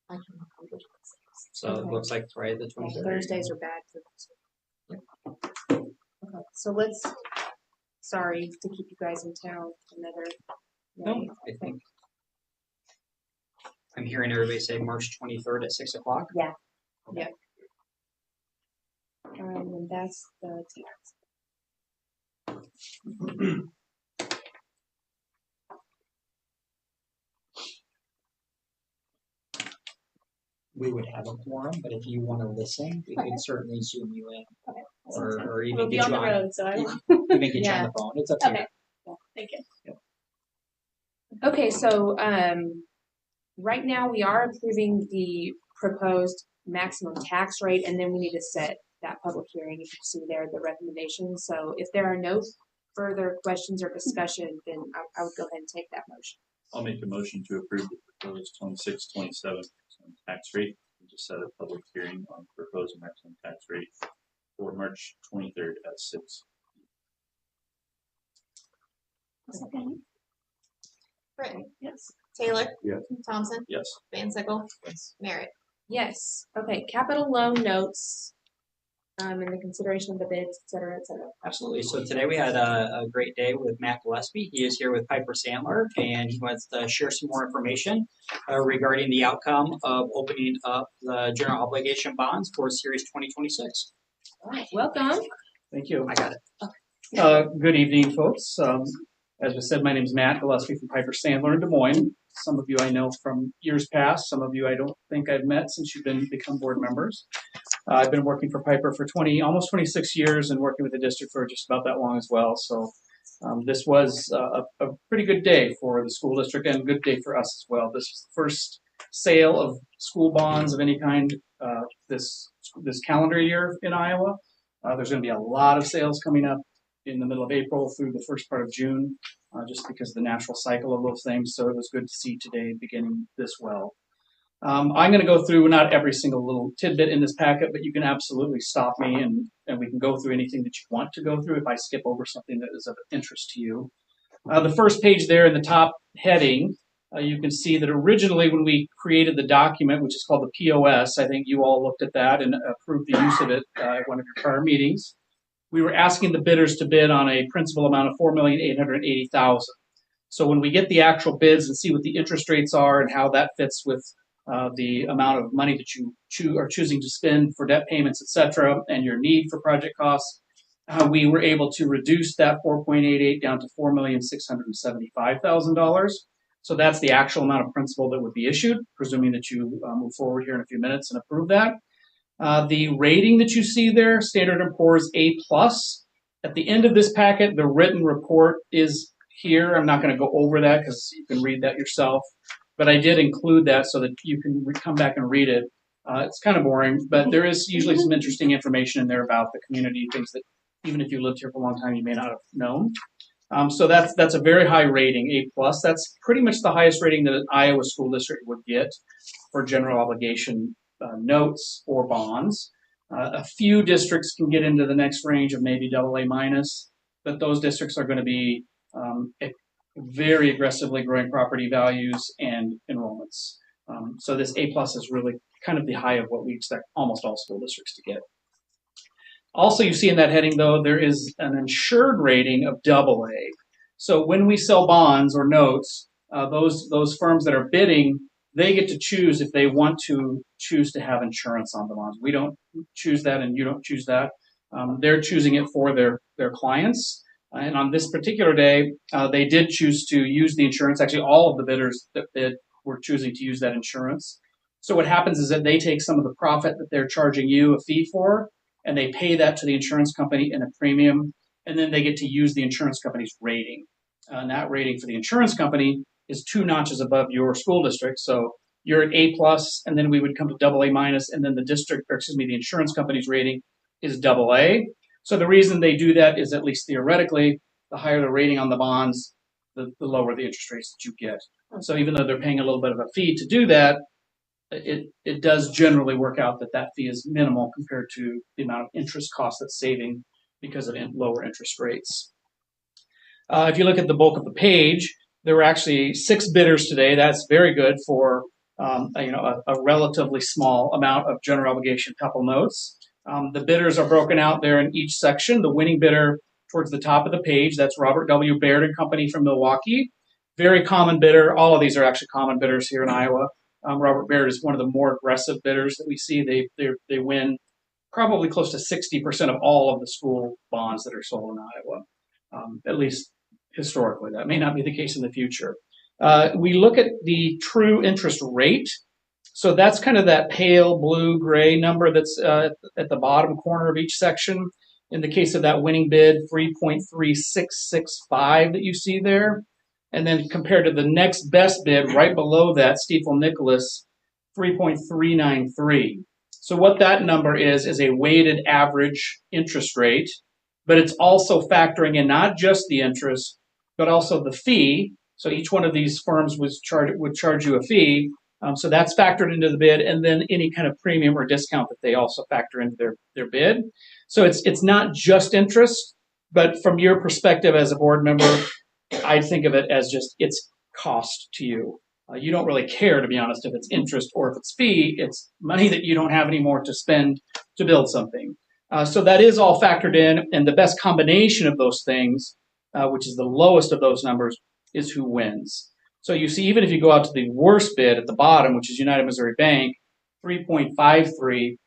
I can look over it. So it Okay. looks like Friday the Yeah, 23rd. Thursdays are bad for this. Okay, so sorry to keep you guys in town another No, night. I think I'm hearing everybody say March 23rd at 6 o'clock. Yeah. Yeah. And that's the tax. We would have a quorum, but if you want to listen, we could certainly Zoom you in, Okay. or even We'll be get on you the on. road, so I Even won't. get you on Yeah. the phone. It's up to Okay. you. Thank you. Okay, so right now we are approving the proposed maximum tax rate, and then we need to set that public hearing. You can see there the recommendations. So if there are no further questions or discussion, then I would go ahead and take that motion. I'll make a motion to approve the proposed 26-27 tax rate and to set a public hearing on proposed maximum tax rate for March 23rd at 6. Brittany, Yes. Taylor, Yes. Thompson, Yes. Van Sickle, Merritt. Yes. Okay. Capital loan notes, and the consideration of the bids, et cetera, et cetera. Absolutely. So today we had a great day with Matt Gillespie. He is here with Piper Sandler, and he wants to share some more information regarding the outcome of opening up the general obligation bonds for Series 2026. All right. Welcome. Thank you. I got it. Good evening, folks. As was said, my name is Matt Gillespie from Piper Sandler in Des Moines. Some of you I know from years past. Some of you I don't think I've met since you've become board members. I've been working for Piper for almost 26 years and working with the district for just about that long as well. So this was a pretty good day for the school district and a good day for us as well. This is the first sale of school bonds of any kind this calendar year in Iowa. There's going to be a lot of sales coming up in the middle of April through the first part of June, just because of the natural cycle of those things. So it was good to see today beginning this well. I'm going to go through not every single little tidbit in this packet, but you can absolutely stop me and we can go through anything that you want to go through if I skip over something that is of interest to you. The first page there in the top heading, you can see that originally when we created the document, which is called the POS, I think you all looked at that and approved the use of it at one of your prior meetings. We were asking the bidders to bid on a principal amount of $4,880,000. So when we get the actual bids and see what the interest rates are and how that fits with the amount of money that you are choosing to spend for debt payments, et cetera, and your need for project costs, we were able to reduce that 4.88 down to $4,675,000. So that's the actual amount of principal that would be issued, presuming that you move forward here in a few minutes and approve that. The rating that you see there, Standard & Poor's A+. At the end of this packet, the written report is here. I'm not going to go over that because you can read that yourself. But I did include that so that you can come back and read it. It's kind of boring, but there is usually some interesting information in there about the community, things that even if you lived here for a long time, you may not have known. So that's a very high rating, A+. That's pretty much the highest rating that an Iowa school district would get for general obligation notes or bonds. A few districts can get into the next range of maybe AA-, but those districts are going to be very aggressively growing property values and enrollments. So this A+ is really kind of the high of what we expect almost all school districts to get. Also, you see in that heading, though, there is an insured rating of AA. So when we sell bonds or notes, those firms that are bidding, they get to choose if they want to choose to have insurance on the bonds. We don't choose that, and you don't choose that. They're choosing it for their clients. And on this particular day, they did choose to use the insurance. Actually, all of the bidders that bid were choosing to use that insurance. So what happens is that they take some of the profit that they're charging you a fee for, and they pay that to the insurance company in a premium, and then they get to use the insurance company's rating. And that rating for the insurance company is 2 notches above your school district. So you're at A plus, and then we would come to AA minus, and then the insurance company's rating is AA. So the reason they do that is, at least theoretically, the higher the rating on the bonds, the lower the interest rates that you get. So even though they're paying a little bit of a fee to do that, it does generally work out that fee is minimal compared to the amount of interest cost that's saving because of lower interest rates. If you look at the bulk of the page, there were actually 6 bidders today. That's very good for a relatively small amount of general obligation couple notes. The bidders are broken out there in each section. The winning bidder towards the top of the page, that's Robert W. Baird and Company from Milwaukee. Very common bidder. All of these are actually common bidders here in Iowa. Robert Baird is one of the more aggressive bidders that we see. They win probably close to 60% of all of the school bonds that are sold in Iowa, at least historically. That may not be the case in the future. We look at the true interest rate. So that's kind of that pale blue gray number that's at the bottom corner of each section. In the case of that winning bid, 3.3665 that you see there. And then compared to the next best bid right below that, Stiefel Nicholas, 3.393. So what that number is a weighted average interest rate, but it's also factoring in not just the interest, but also the fee. So each one of these firms would charge you a fee. So that's factored into the bid, and then any kind of premium or discount that they also factor into their bid. So it's not just interest, but from your perspective as a board member, I'd think of it as just its cost to you. You don't really care, to be honest, if it's interest or if it's fee. It's money that you don't have anymore to spend to build something. So that is all factored in, and the best combination of those things, which is the lowest of those numbers, is who wins. So you see, even if you go out to the worst bid at the bottom, which is United Missouri Bank, 3.53,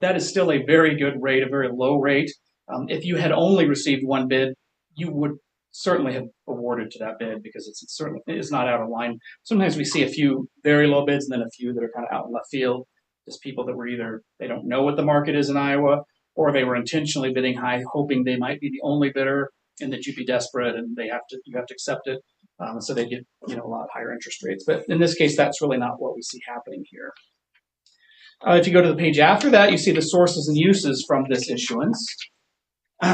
that is still a very good rate, a very low rate. If you had only received one bid, you would certainly have awarded to that bid because it certainly is not out of line. Sometimes we see a few very low bids and then a few that are kind of out in left field. Just people that were either, they don't know what the market is in Iowa, or they were intentionally bidding high, hoping they might be the only bidder and that you'd be desperate and you have to accept it. So they get a lot higher interest rates. But in this case, that's really not what we see happening here. If you go to the page after that, you see the sources and uses from this issuance.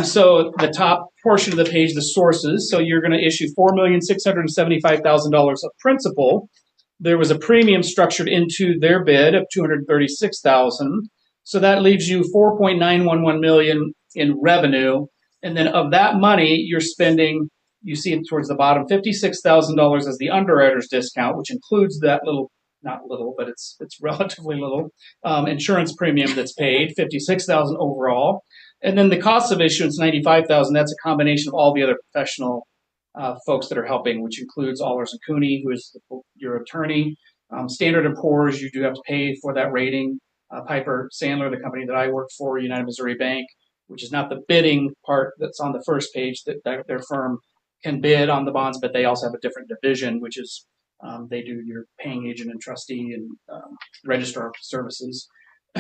So the top portion of the page, the sources. So you're going to issue $4,675,000 of principal. There was a premium structured into their bid of $236,000. So that leaves you $4.911 million in revenue. And then of that money, you're spending, you see it towards the bottom, $56,000 as the underwriter's discount, which includes that little, not little, but it's relatively little, insurance premium that's paid, $56,000 overall. And then the cost of issuance, $95,000. That's a combination of all the other professional folks that are helping, which includes Allers and Cooney, who is your attorney. Standard & Poor's, you do have to pay for that rating. Piper Sandler, the company that I work for, United Missouri Bank, which is not the bidding part that's on the first page, that their firm can bid on the bonds, but they also have a different division, which is they do your paying agent and trustee and registrar services.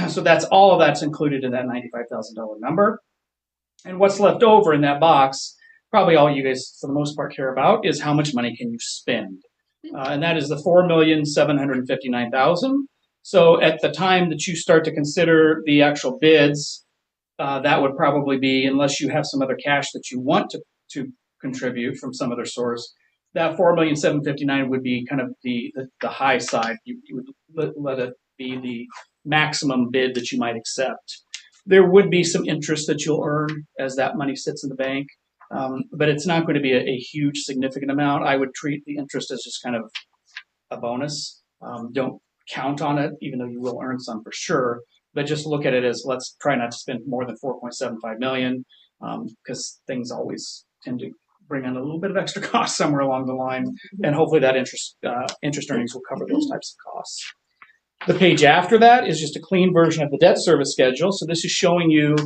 So all of that's included in that $95,000 number. And what's left over in that box, probably all you guys for the most part care about, is how much money can you spend. And that is the $4,759,000. So at the time that you start to consider the actual bids, that would probably be, unless you have some other cash that you want to contribute from some other source, that $4,759,000 would be kind of the high side. You would let it be the maximum bid that you might accept. There would be some interest that you'll earn as that money sits in the bank, but it's not going to be a huge significant amount. I would treat the interest as just kind of a bonus. Don't count on it, even though you will earn some for sure, but just look at it as, let's try not to spend more than $4.75 million, because things always tend to bring in a little bit of extra cost somewhere along the line, and hopefully that interest earnings will cover those types of costs. The page after that is just a clean version of the debt service schedule. So this is showing you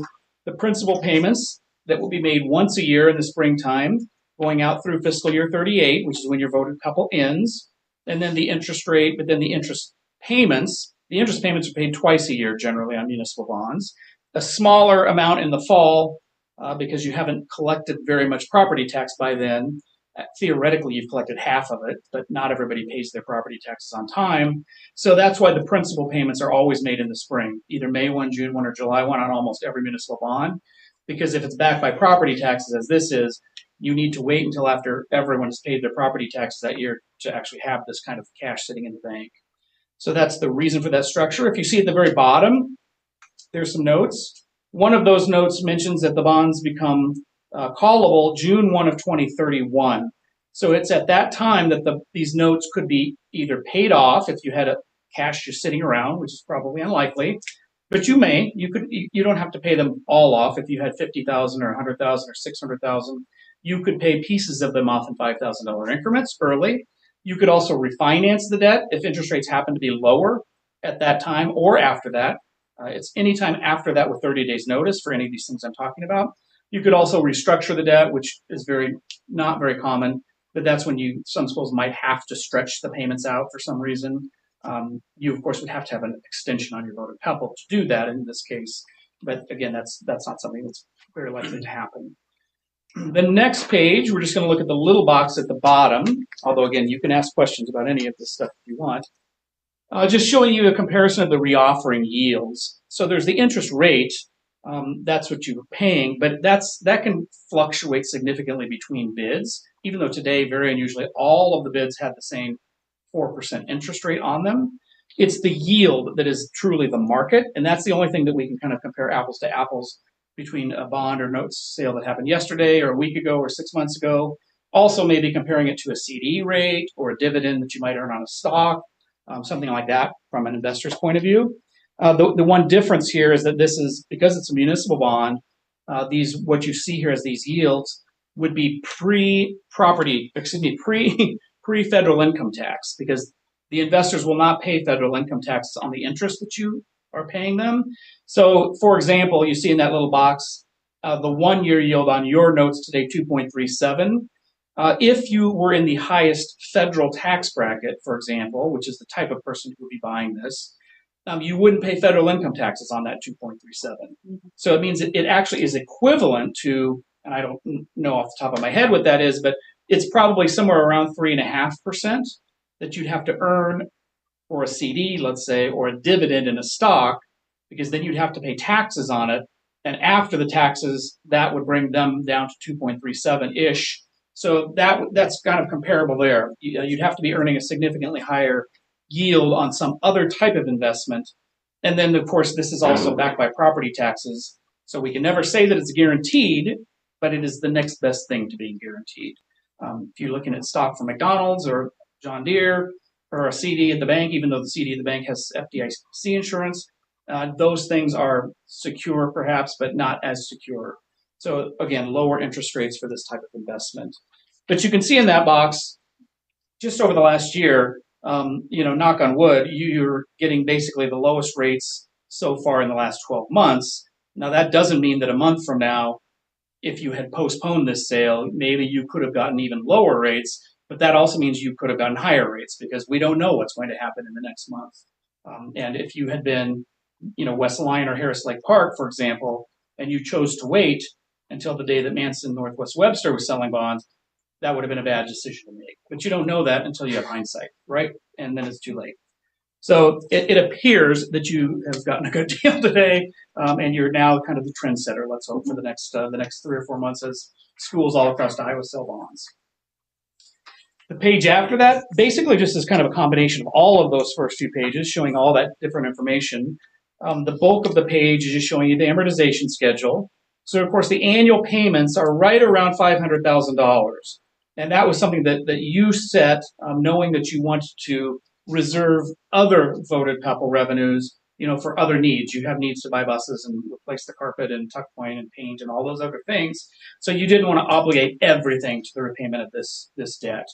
the principal payments that will be made once a year in the springtime, going out through fiscal year 38, which is when your voted couple ends, and then the interest rate, but then the interest payments. The interest payments are paid twice a year generally on municipal bonds. A smaller amount in the fall because you haven't collected very much property tax by then. theoretically you've collected half of it, but not everybody pays their property taxes on time. So that's why the principal payments are always made in the spring, either May 1, June 1, or July 1 on almost every municipal bond. Because if it's backed by property taxes, as this is, you need to wait until after everyone has paid their property taxes that year to actually have this kind of cash sitting in the bank. So that's the reason for that structure. If you see at the very bottom, there's some notes. One of those notes mentions that the bonds become callable June 1 of 2031. So it's at that time that these notes could be either paid off if you had a cash just sitting around, which is probably unlikely, but you don't have to pay them all off. If you had 50,000 or 100,000 or 600,000, you could pay pieces of them off in $5,000 increments early. You could also refinance the debt if interest rates happen to be lower at that time or after that. It's any time after that with 30 days notice for any of these things I'm talking about. You could also restructure the debt, which is not very common, but that's when some schools might have to stretch the payments out for some reason. You of course would have to have an extension on your voted couple to do that in this case, but again, that's not something that's very likely to happen. The next page, we're just going to look at the little box at the bottom, although again, you can ask questions about any of this stuff if you want. Just showing you a comparison of the reoffering yields. So there's the interest rate, that's what you were paying, but that can fluctuate significantly between bids, even though today, very unusually, all of the bids had the same 4% interest rate on them. It's the yield that is truly the market, and that's the only thing that we can kind of compare apples to apples between a bond or notes sale that happened yesterday or a week ago or 6 months ago. Also maybe comparing it to a CD rate or a dividend that you might earn on a stock. Something like that from an investor's point of view. The one difference here is that this is, because it's a municipal bond, what you see here as these yields would be pre-federal income tax, because the investors will not pay federal income taxes on the interest that you are paying them. So, for example, you see in that little box, the 1 year yield on your notes today, 2.37. If you were in the highest federal tax bracket, for example, which is the type of person who would be buying this, you wouldn't pay federal income taxes on that 2.37. So it means it actually is equivalent to, and I don't know off the top of my head what that is, but it's probably somewhere around 3.5% that you'd have to earn for a CD, let's say, or a dividend in a stock, because then you'd have to pay taxes on it. And after the taxes, that would bring them down to 2.37-ish. So that's kind of comparable there. You'd have to be earning a significantly higher yield on some other type of investment. And then, of course, this is also backed by property taxes. So we can never say that it's guaranteed, but it is the next best thing to being guaranteed. If you're looking at stock from McDonald's or John Deere or a CD at the bank, even though the CD at the bank has FDIC insurance, those things are secure perhaps, but not as secure. So again, lower interest rates for this type of investment. But you can see in that box, just over the last year, knock on wood, you're getting basically the lowest rates so far in the last 12 months. Now that doesn't mean that a month from now, if you had postponed this sale, maybe you could have gotten even lower rates, but that also means you could have gotten higher rates because we don't know what's going to happen in the next month. And if you had been, West Lyon or Harris Lake Park, for example, and you chose to wait until the day that Manson Northwest Webster was selling bonds, that would have been a bad decision to make. But you don't know that until you have hindsight, right? And then it's too late. So it appears that you have gotten a good deal today, and you're now kind of the trendsetter. Let's hope for the next 3 or 4 months as schools all across Iowa sell bonds. The page after that basically just is kind of a combination of all of those first few pages, showing all that different information. The bulk of the page is just showing you the amortization schedule. So, of course, the annual payments are right around $500,000. And that was something that you set knowing that you wanted to reserve other voted PEPAL revenues, for other needs. You have needs to buy buses and replace the carpet and tuck point and paint and all those other things. So you didn't want to obligate everything to the repayment of this debt.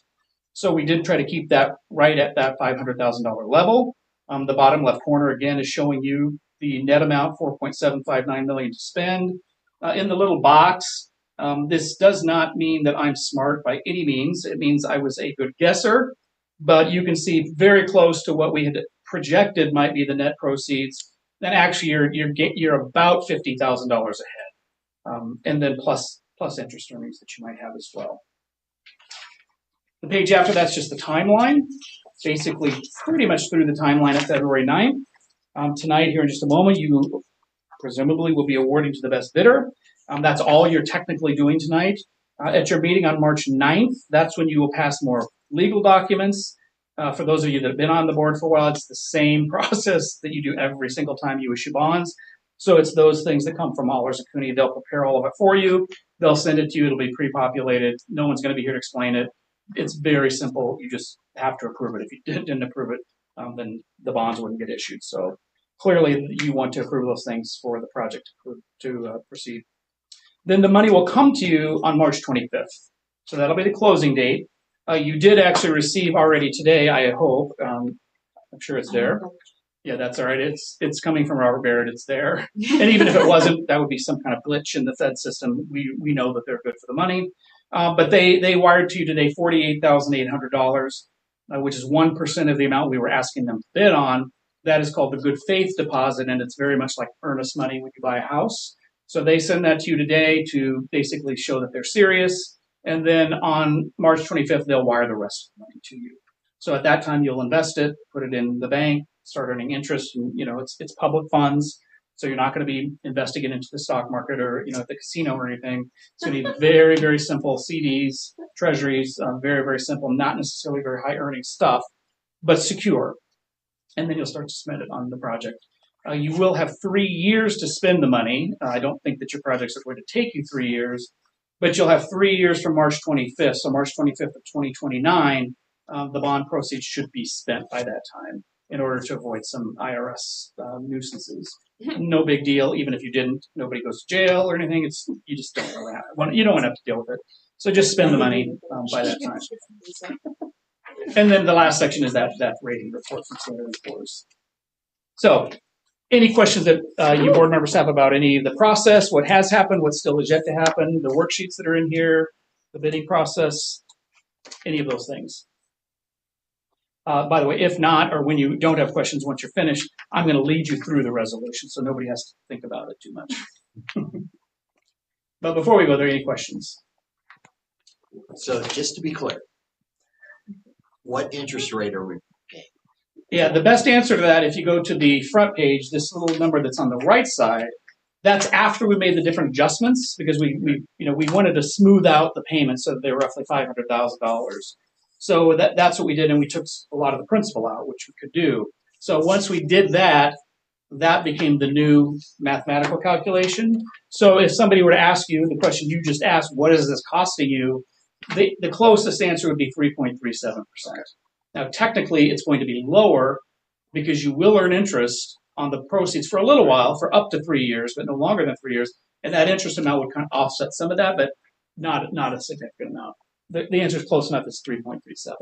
So we did try to keep that right at that $500,000 level. The bottom left corner, again, is showing you the net amount, $4.759 million to spend. In the little box, this does not mean that I'm smart by any means. It means I was a good guesser, but you can see very close to what we had projected might be the net proceeds. Then actually you're about $50,000 ahead, and then plus interest earnings that you might have as well. The page after that's just the timeline, basically pretty much through the timeline of February 9th. Tonight, here in just a moment, you presumably will be awarding to the best bidder. That's all you're technically doing tonight. At your meeting on March 9th, that's when you will pass more legal documents. For those of you that have been on the board for a while, it's the same process that you do every single time you issue bonds. So it's those things that come from Allers and Cooney. They'll prepare all of it for you. They'll send it to you. It'll be pre-populated. No one's going to be here to explain it. It's very simple. You just have to approve it. If you didn't approve it, then the bonds wouldn't get issued. So clearly you want to approve those things for the project to proceed. Then the money will come to you on March 25th. So that'll be the closing date. You did actually receive already today, I hope. I'm sure it's there. Yeah, that's all right. It's coming from Robert Barrett. It's there. And even if it wasn't, that would be some kind of glitch in the Fed system. We know that they're good for the money. But they wired to you today $48,800, which is 1% of the amount we were asking them to bid on. That is called the good faith deposit, and it's very much like earnest money when you buy a house. So they send that to you today to basically show that they're serious. And then on March 25th, they'll wire the rest of the money to you. So at that time, you'll invest it, put it in the bank, start earning interest, and it's public funds. So you're not going to be investing it into the stock market or at the casino or anything. It's going to be very, very simple CDs, treasuries, very, very simple, not necessarily very high earning stuff, but secure. And then you'll start to spend it on the project. You will have 3 years to spend the money. I don't think that your projects are going to take you 3 years, but you'll have 3 years from March 25th. So March 25th of 2029, the bond proceeds should be spent by that time in order to avoid some IRS nuisances. No big deal. Even if you didn't, nobody goes to jail or anything. You just don't really you don't want to have to deal with it. So just spend the money by that time. And then the last section is that rating report from Standard & Poor's. So any questions that you board members have about any of the process, what has happened, what still is yet to happen, the worksheets that are in here, the bidding process, any of those things? By the way, if not, or when you don't have questions once you're finished, I'm going to lead you through the resolution so nobody has to think about it too much. But before we go, are there any questions? So just to be clear, what interest rate are we paying? Yeah, the best answer to that, if you go to the front page, this little number that's on the right side, that's after we made the different adjustments because we wanted to smooth out the payments so that they were roughly $500,000. So that's what we did, and we took a lot of the principal out, which we could do. So once we did that, that became the new mathematical calculation. So if somebody were to ask you the question you just asked, what is this costing you? The closest answer would be 3.37%. Now, technically, it's going to be lower because you will earn interest on the proceeds for a little while, for up to 3 years, but no longer than 3 years. And that interest amount would kind of offset some of that, but not a significant amount. The answer is close enough. It's 3.37.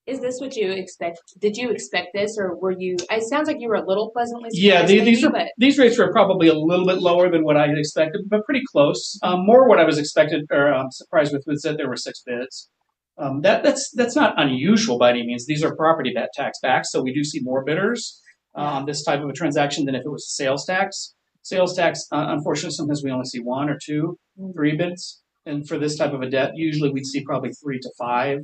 Is this what you expect? Did you expect this, or were you? It sounds like you were a little pleasantly surprised. Yeah, these rates were probably a little bit lower than what I had expected, but pretty close. More what I was expected or surprised with was that there were 6 bids. That's not unusual by any means. These are property tax backs, so we do see more bidders on this type of a transaction than if it was a sales tax. Sales tax, unfortunately, sometimes we only see 1 or 2, 3 bids, and for this type of a debt, usually we'd see probably 3 to 5.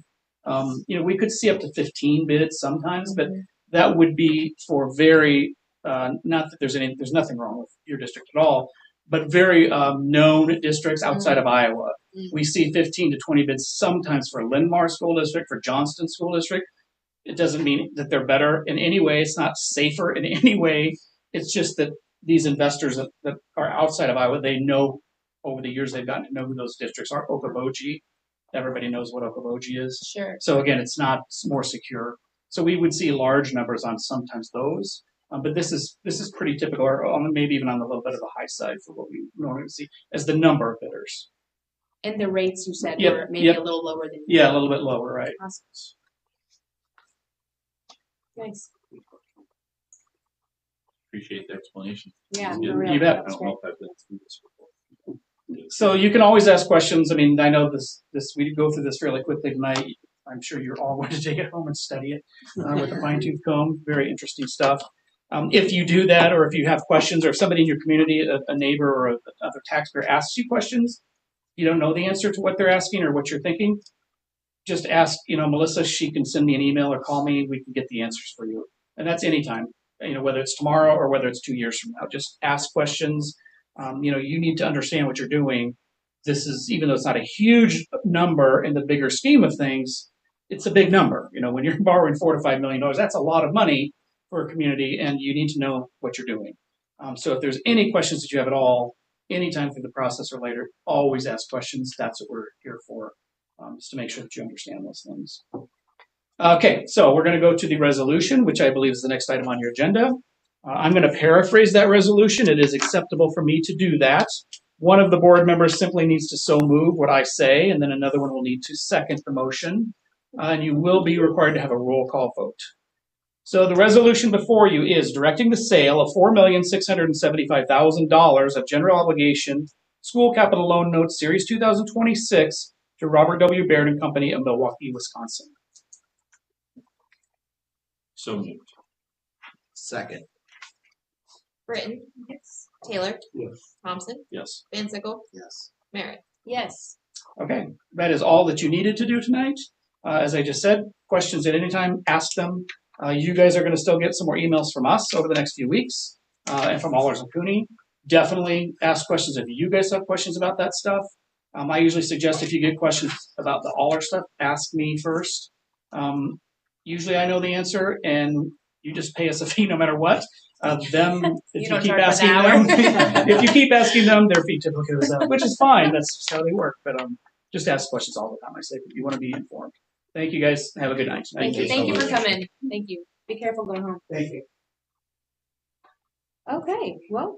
We could see up to 15 bids sometimes, but that would be for very not that there's nothing wrong with your district at all, but very known districts outside of Iowa. We see 15 to 20 bids sometimes for Linn-Mar School District, for Johnston School District. It doesn't mean that they're better in any way. It's not safer in any way. It's just that these investors that are outside of Iowa, they know over the years they've gotten to know who those districts are. Okoboji, everybody knows what Okoboji is. Sure. So again, it's more secure. So we would see large numbers on sometimes those. But this is pretty typical, or maybe even on a little bit of the high side for what we normally see as the number of bidders. And the rates you said were maybe a little lower than a little bit lower, right? Awesome. Thanks. Appreciate the explanation. Yeah, you bet. I don't know if I've been through this before. So you can always ask questions. I mean, I know this we go through this fairly quickly tonight. I'm sure you're all going to take it home and study it with a fine-tooth comb. Very interesting stuff. If you do that, or if you have questions, or if somebody in your community, a neighbor or another taxpayer asks you questions, you don't know the answer to what they're asking or what you're thinking, just ask, Melissa, she can send me an email or call me, we can get the answers for you. And that's anytime, whether it's tomorrow or whether it's 2 years from now. Just ask questions. You need to understand what you're doing. This is, even though it's not a huge number in the bigger scheme of things, it's a big number. When you're borrowing $4 to $5 million, that's a lot of money for a community, and you need to know what you're doing. So if there's any questions that you have at all, anytime through the process or later, always ask questions. That's what we're here for, just to make sure that you understand those things. Okay, so we're going to go to the resolution, which I believe is the next item on your agenda. I'm going to paraphrase that resolution. It is acceptable for me to do that. One of the board members simply needs to so move what I say, and then another one will need to second the motion. And you will be required to have a roll call vote. So the resolution before you is directing the sale of $4,675,000 of general obligation school capital loan notes series 2026 to Robert W. Baird and Company of Milwaukee, Wisconsin. So moved. Second. Britton. Yes. Taylor. Yes. Thompson. Yes. Van Sickle. Yes. Merritt. Yes. Okay, that is all that you needed to do tonight. As I just said, questions at any time, ask them. You guys are going to still get some more emails from us over the next few weeks, and from Allers and Cooney. Definitely ask questions if you guys have questions about that stuff. I usually suggest if you get questions about the Aller stuff, ask me first. Usually I know the answer, and you just pay us a fee no matter what. If you keep asking them, if you keep asking them, their fee typically goes up, which is fine. That's just how they work. But just ask questions all the time. I say you want to be informed. Thank you guys. Have a good night. Thank you for coming. Thank you. Be careful going home. Thank you. Okay, well,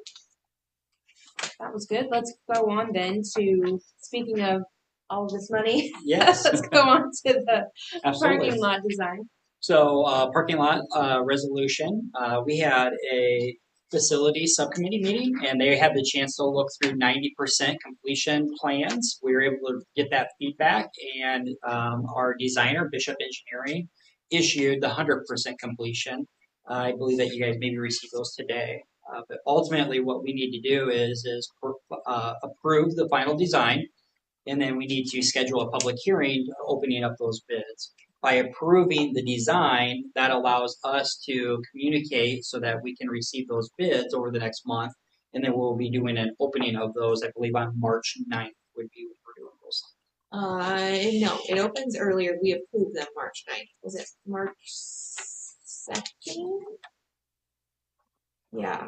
that was good. Let's go on then to, speaking of all of this money, Yes. let's go on to the Absolutely. parking lot design. So parking lot resolution, we had a facility subcommittee meeting, and they had the chance to look through 90% completion plans. We were able to get that feedback, and our designer, Bishop Engineering, issued the 100% completion. I believe that you guys maybe received those today. But ultimately, what we need to do is approve the final design, and then we need to schedule a public hearing opening up those bids. By approving the design, that allows us to communicate so that we can receive those bids over the next month, and then we'll be doing an opening of those, I believe, on March 9th would be when we're doing those. No, it opens earlier. We approved them March 9th. Was it March 2nd? Yeah.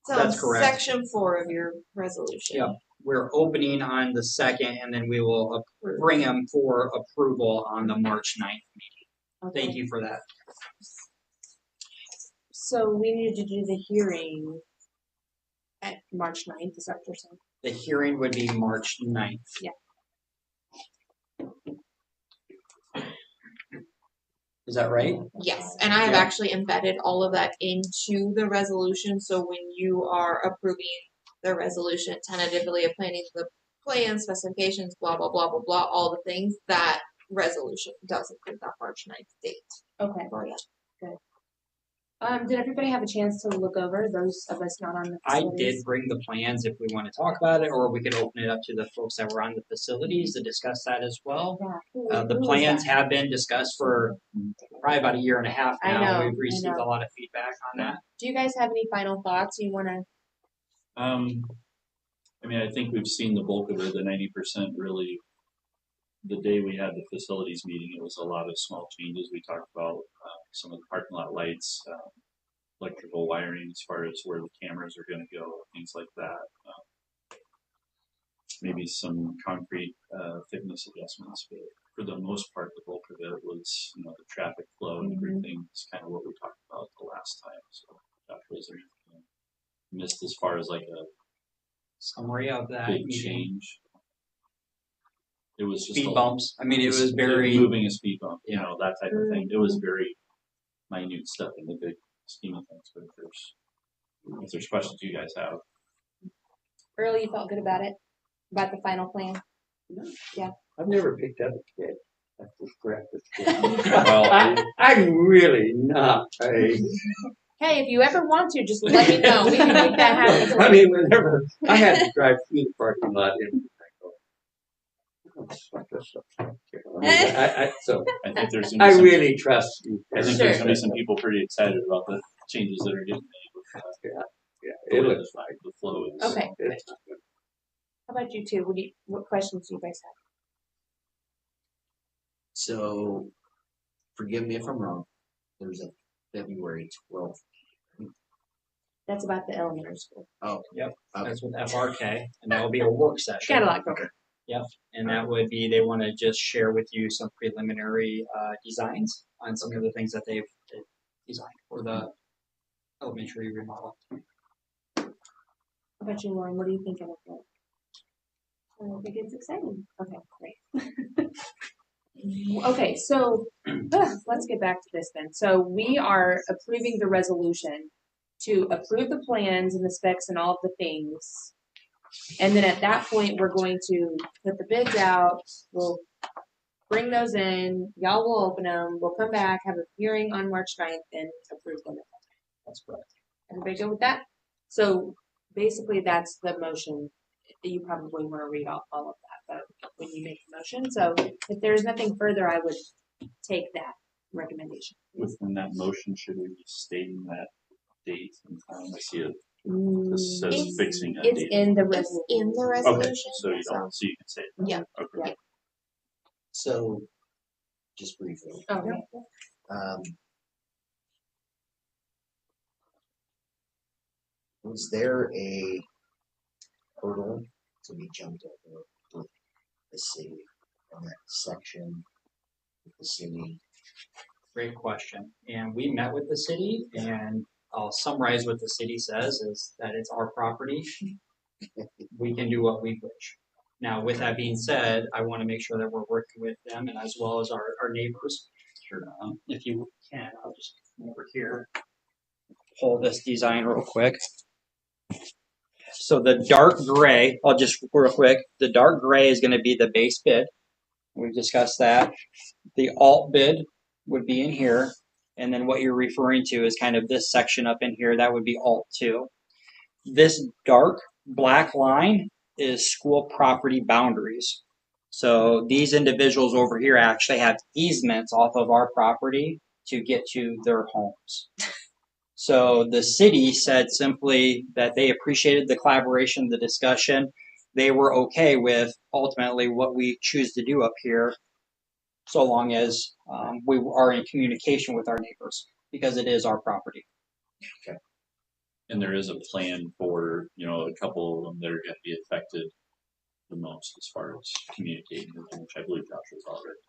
So That's correct. Section 4 of your resolution. Yep. We're opening on the 2nd, and then we will bring them for approval on the March 9th meeting. Okay. Thank you for that. So we need to do the hearing at March 9th, is that what you're saying? The hearing would be March 9th. Yeah. Is that right? Yes, and I have actually embedded all of that into the resolution, so when you are approving the resolution tentatively of planning the plan, specifications, blah, blah, blah, blah, blah, all the things, that resolution does include that March 9th date. Okay. Oh, yeah. Good. Did everybody have a chance to look over those of us not on the I facilities? did bring the plans if we want to talk about it, or we could open it up to the folks that were on the facilities to discuss that as well. Yeah. The plans have been discussed for probably about a year and a half now. I know, We've received a lot of feedback on that. Do you guys have any final thoughts you want to? I think we've seen the bulk of it. The 90% really. The day we had the facilities meeting, it was a lot of small changes. We talked about some of the parking lot lights, electrical wiring as far as where the cameras are going to go, things like that. Maybe some concrete thickness adjustments, but for the most part, the bulk of it was, the traffic flow and everything is kind of what we talked about the last time. So that was missed as far as like a summary of that big change. It was just speed bumps. It was very moving a speed bump, that type of thing. It was very minute stuff in the big scheme of things. But if there's questions you guys have, Early, you felt good about it, about the final plan. Yeah. I've never picked up a kid. That's just correct. Well, I'm really not a. Hey, if you ever want to, just let me know. We can make that happen. Whenever I had to drive through the parking lot, So I think there's I gonna be some, really trust you. I think there's gonna be some people pretty excited about the changes that are getting made. Yeah, The it way looks like the flow is. Okay. it's How about you two? What questions do you guys have? So, forgive me if I'm wrong. There's a February 12th. That's about the elementary school. Oh, Yep. okay. That's with FRK, and that will be a work session. Got a lot going. And that would be, they want to just share with you some preliminary designs on some of the things that they've designed for the elementary remodel. How about you, Lauren? What are you thinking of that? I think it's exciting. Okay, great. Okay, so let's get back to this then. So we are approving the resolution to approve the plans and the specs and all of the things. And then at that point, we're going to put the bids out. We'll bring those in. Y'all will open them. We'll come back, have a hearing on March 9th, and approve them. That's correct. Everybody good with that? So basically, that's the motion. You probably want to read off all of that, but when you make the motion. So if there's nothing further, I would take that recommendation. Within that motion, should we be stating that date and time? I see it. This says It's- fixing a It's date. in the It's resolution. in the Okay, resolution. so you don't, so you can say it. Yeah. Okay. Yeah. So, just briefly, Okay. was there a hurdle to be jumped over with the city on that section with the city? Great question. And we met with the city, and I'll summarize what the city says is that it's our property. We can do what we wish. Now, with that being said, I want to make sure that we're working with them and as well as our neighbors. Sure. If you can, I'll just come over here, pull this design real quick. So the dark gray, I'll just real quick, the dark gray is going to be the base bid. We've discussed that. The alt bid would be in here. And then what you're referring to is kind of this section up in here. That would be alt 2. This dark black line is school property boundaries. So these individuals over here actually have easements off of our property to get to their homes. So the city said simply that they appreciated the collaboration, the discussion. They were okay with ultimately what we choose to do up here, so long as we are in communication with our neighbors, because it is our property. And there is a plan for, a couple of them that are going to be affected the most as far as communicating with them, which I believe Josh was already.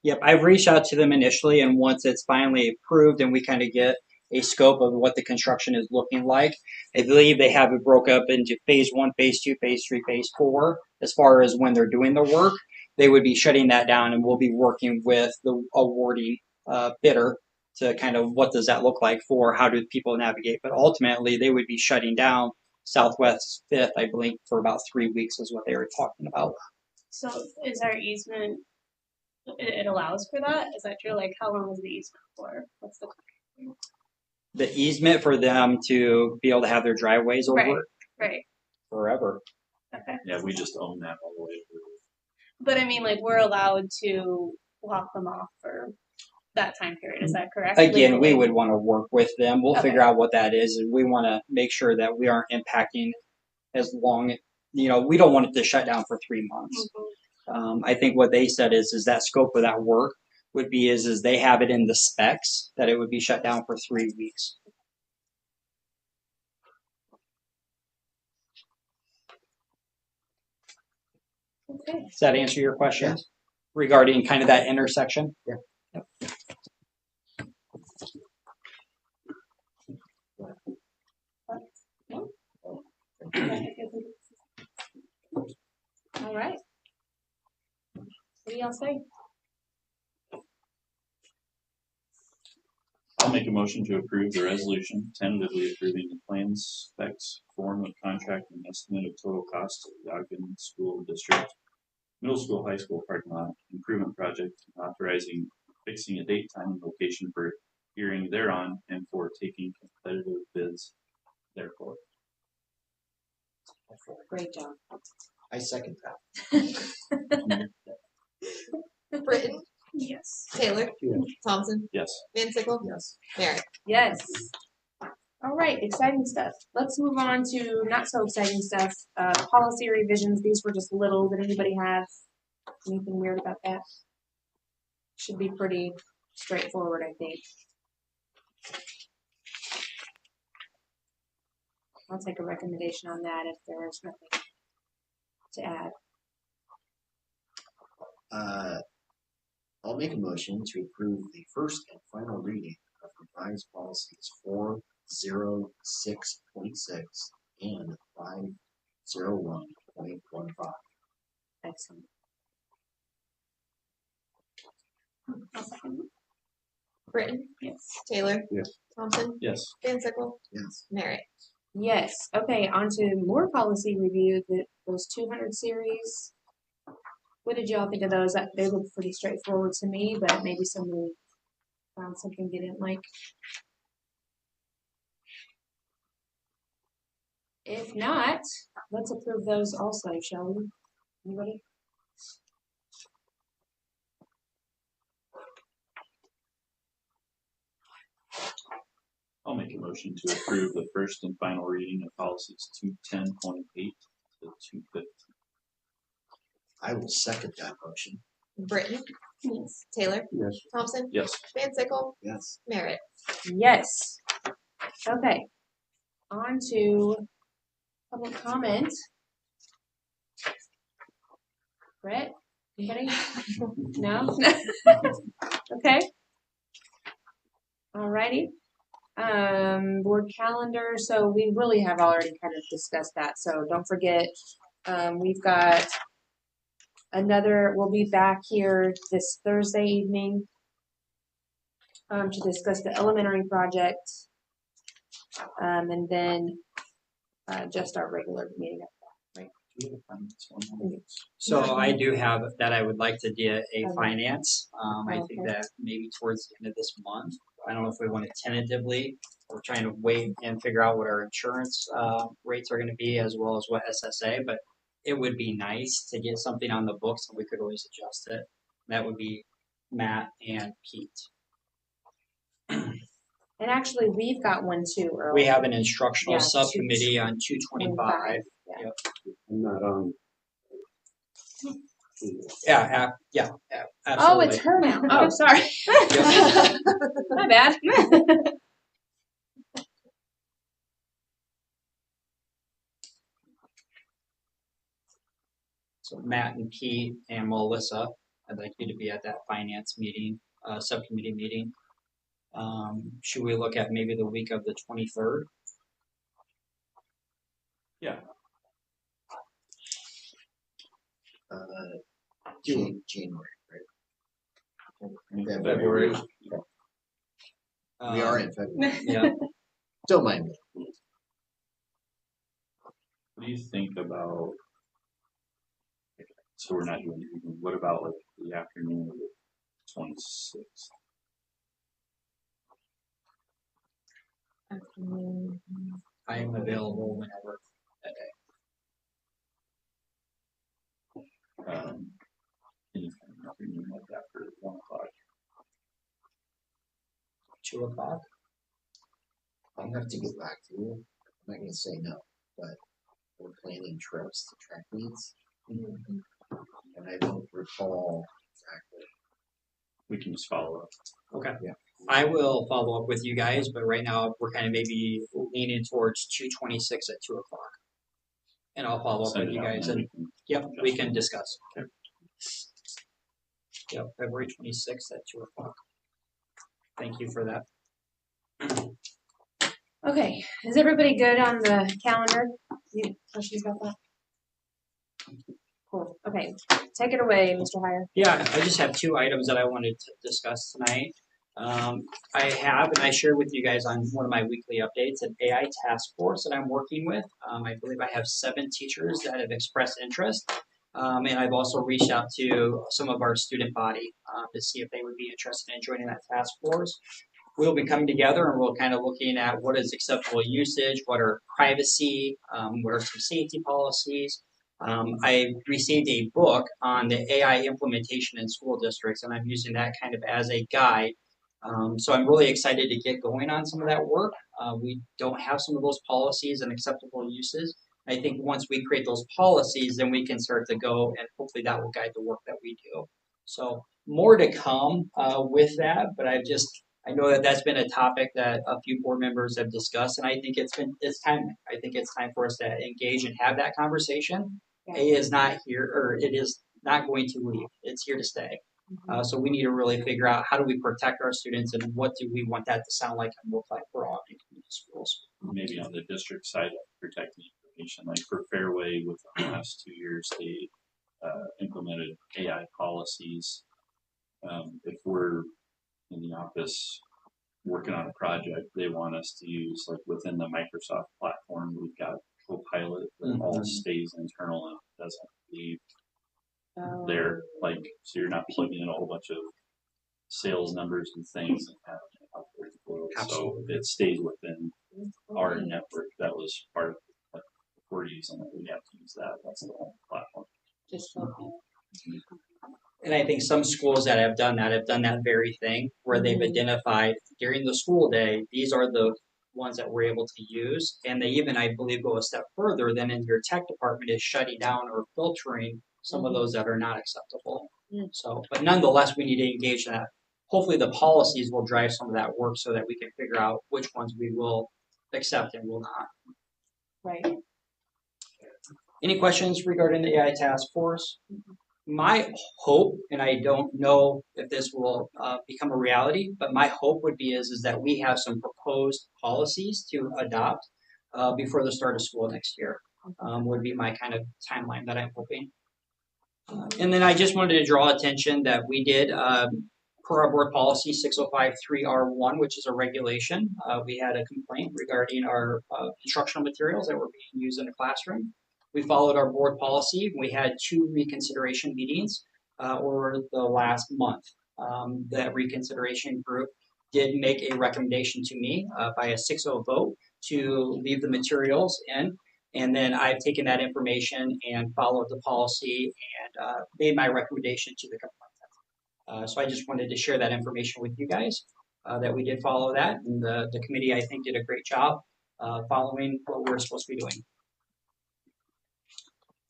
Yep, I've reached out to them initially, and once it's finally approved and we kind of get a scope of what the construction is looking like, I believe they have it broke up into phase 1, phase 2, phase 3, phase 4. As far as when they're doing the work, they would be shutting that down, and we'll be working with the awarding bidder to kind of what does that look like for how do people navigate. But ultimately, they would be shutting down Southwest 5th, I believe, for about 3 weeks is what they were talking about. So is our easement, it allows for that? Is that true? Like how long is the easement for? What's The easement for them to be able to have their driveways over right. forever. Okay. Yeah, we just own that all the way through. But I mean, like, we're allowed to block them off for that time period. Is that correct? Again, legally? we would want to work with them. We'll Okay. figure out what that is, and we want to make sure that we aren't impacting as long. We don't want it to shut down for 3 months. Mm-hmm. I think what they said is that scope of that work would be is they have it in the specs that it would be shut down for 3 weeks. Okay. Does that answer your question regarding kind of that intersection? Yeah. Yep. All right. What do y'all say? I'll make a motion to approve the resolution tentatively approving the plans, specs, form of contract, and estimate of total cost of the Ogden School District Middle School, High School parking lot improvement project, authorizing fixing a date, time, and location for hearing thereon, and for taking competitive bids therefore. Great job. I second that. Britton, Yes. Taylor, Yes. Thompson, Yes. Van Sickle, Yes. Merritt. Yes. All right, exciting stuff. Let's move on to not so exciting stuff. Policy revisions. These were just little. Did anybody have anything weird about that? Should be pretty straightforward, I think. I'll take a recommendation on that if there's nothing to add. I'll make a motion to approve the first and final reading of revised policies 406.6 and 501.15. Excellent. Britton, Yes. Taylor, Yes. Thompson, Yes. Van Sickle, Yes. Merritt. Yes. Okay, on to more policy review. Those 200 series. What did y'all think of those? They look pretty straightforward to me, but maybe somebody found something they didn't like. If not, let's approve those also, shall we? Anybody? I'll make a motion to approve the first and final reading of policies 210.8 to 250. I will second that motion. Britton, Yes. Taylor, Yes. Thompson, Yes. Van Sickle, Yes. Merritt. Yes. Okay. On to public comment. Brett? Anybody? No? Okay. Alrighty. Board calendar. So we really have already kind of discussed that. So don't forget, we've got we'll be back here this Thursday evening to discuss the elementary project. And then just our regular meeting. So I do have that I would like to do a finance. I think Okay. that maybe towards the end of this month. I don't know if we want to tentatively, we're trying to wait and figure out what our insurance rates are going to be as well as what SSA, but it would be nice to get something on the books and we could always adjust it. That would be Matt and Pete. And actually, we've got one too, Earl. We have an instructional Yeah, subcommittee on 225. Yeah. I'm not on. Yeah, absolutely. Oh, it's her now. Oh, sorry. My bad. So Matt and Pete and Melissa, I'd like you to be at that finance meeting, subcommittee meeting. Should we look at maybe the week of the 23rd? Yeah. January, right? February. We are in February. Yeah. Don't mind me. What do you think about? So we're not doing anything. What about like the afternoon of the 26th? I am available whenever that day. Anytime afternoon like after 1 o'clock. 2 o'clock? I'll have to get back to you. I'm not going to say no, but we're planning trips to track meets. And I don't recall exactly. We can just follow up. Okay. Yeah. I will follow up with you guys, but right now we're kind of maybe leaning towards 226 at 2 o'clock. And I'll follow up Send with it you out guys and and we can discuss. Okay. Yep, February 26th at 2 o'clock. Thank you for that. Okay. Is everybody good on the calendar? Any questions about that? Cool. Okay. Take it away, Mr. Heyer. Yeah, I just have 2 items that I wanted to discuss tonight. I have, and I shared with you guys on one of my weekly updates, an AI task force that I'm working with. I believe I have 7 teachers that have expressed interest. And I've also reached out to some of our student body to see if they would be interested in joining that task force. We'll be coming together and we'll kind of looking at what is acceptable usage, what are privacy, what are some safety policies, I received a book on the AI implementation in school districts, and I'm using that kind of as a guide. So I'm really excited to get going on some of that work. We don't have some of those policies and acceptable uses. I think once we create those policies, then we can start to go, and hopefully that will guide the work that we do. So more to come with that, but I know that that's been a topic that a few board members have discussed, and I think it's time. I think it's time for us to engage and have that conversation. A is not here, or it is not going to leave. It's here to stay. So we need to really figure out how do we protect our students and what do we want that to sound like and look like for all community schools. Maybe on the district side, protecting information, like for Fairway, within the last 2 years, they implemented AI policies. If we're in the office working on a project, they want us to use, like within the Microsoft platform, we've got Copilot that all stays internal and doesn't leave there. Like, so you're not plugging in a whole bunch of sales numbers and things and having it out there to flow. So it stays within our network. That was part of like if we're using it, we have to use that. That's the whole platform. Just so And I think some schools that have done that very thing where they've identified during the school day, these are the ones that we're able to use. And they even, I believe, go a step further than in your tech department is shutting down or filtering some of those that are not acceptable. So, but nonetheless, we need to engage in that. Hopefully the policies will drive some of that work so that we can figure out which ones we will accept and will not. right. Any questions regarding the AI task force? My hope, and I don't know if this will become a reality, but my hope would be is that we have some proposed policies to adopt before the start of school next year. Would be my kind of timeline that I'm hoping. And then I just wanted to draw attention that we did, per our board policy 6053R1, which is a regulation, we had a complaint regarding our instructional materials that were being used in the classroom. We followed our board policy. We had 2 reconsideration meetings over the last month. That reconsideration group did make a recommendation to me by a 6-0 vote to leave the materials in. And then I've taken that information and followed the policy and made my recommendation to the complainant. So I just wanted to share that information with you guys, that we did follow that. And the committee, I think, did a great job following what we're supposed to be doing.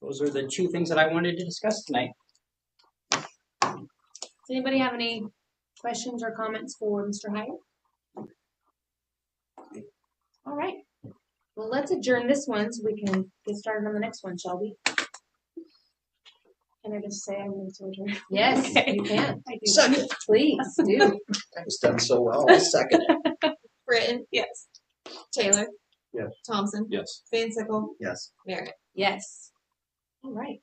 Those are the 2 things that I wanted to discuss tonight. Does anybody have any questions or comments for Mr. Hyde? All right. Well, let's adjourn this one so we can get started on the next one, shall we? Can I just say I'm going to adjourn? Yes, Okay. you can. I do. Second. Please do. That was done so well. I'll second it. Britton, Yes. Taylor, Yes. Thompson, Yes. Van Sickle, Yes. Merritt. Yes. All right.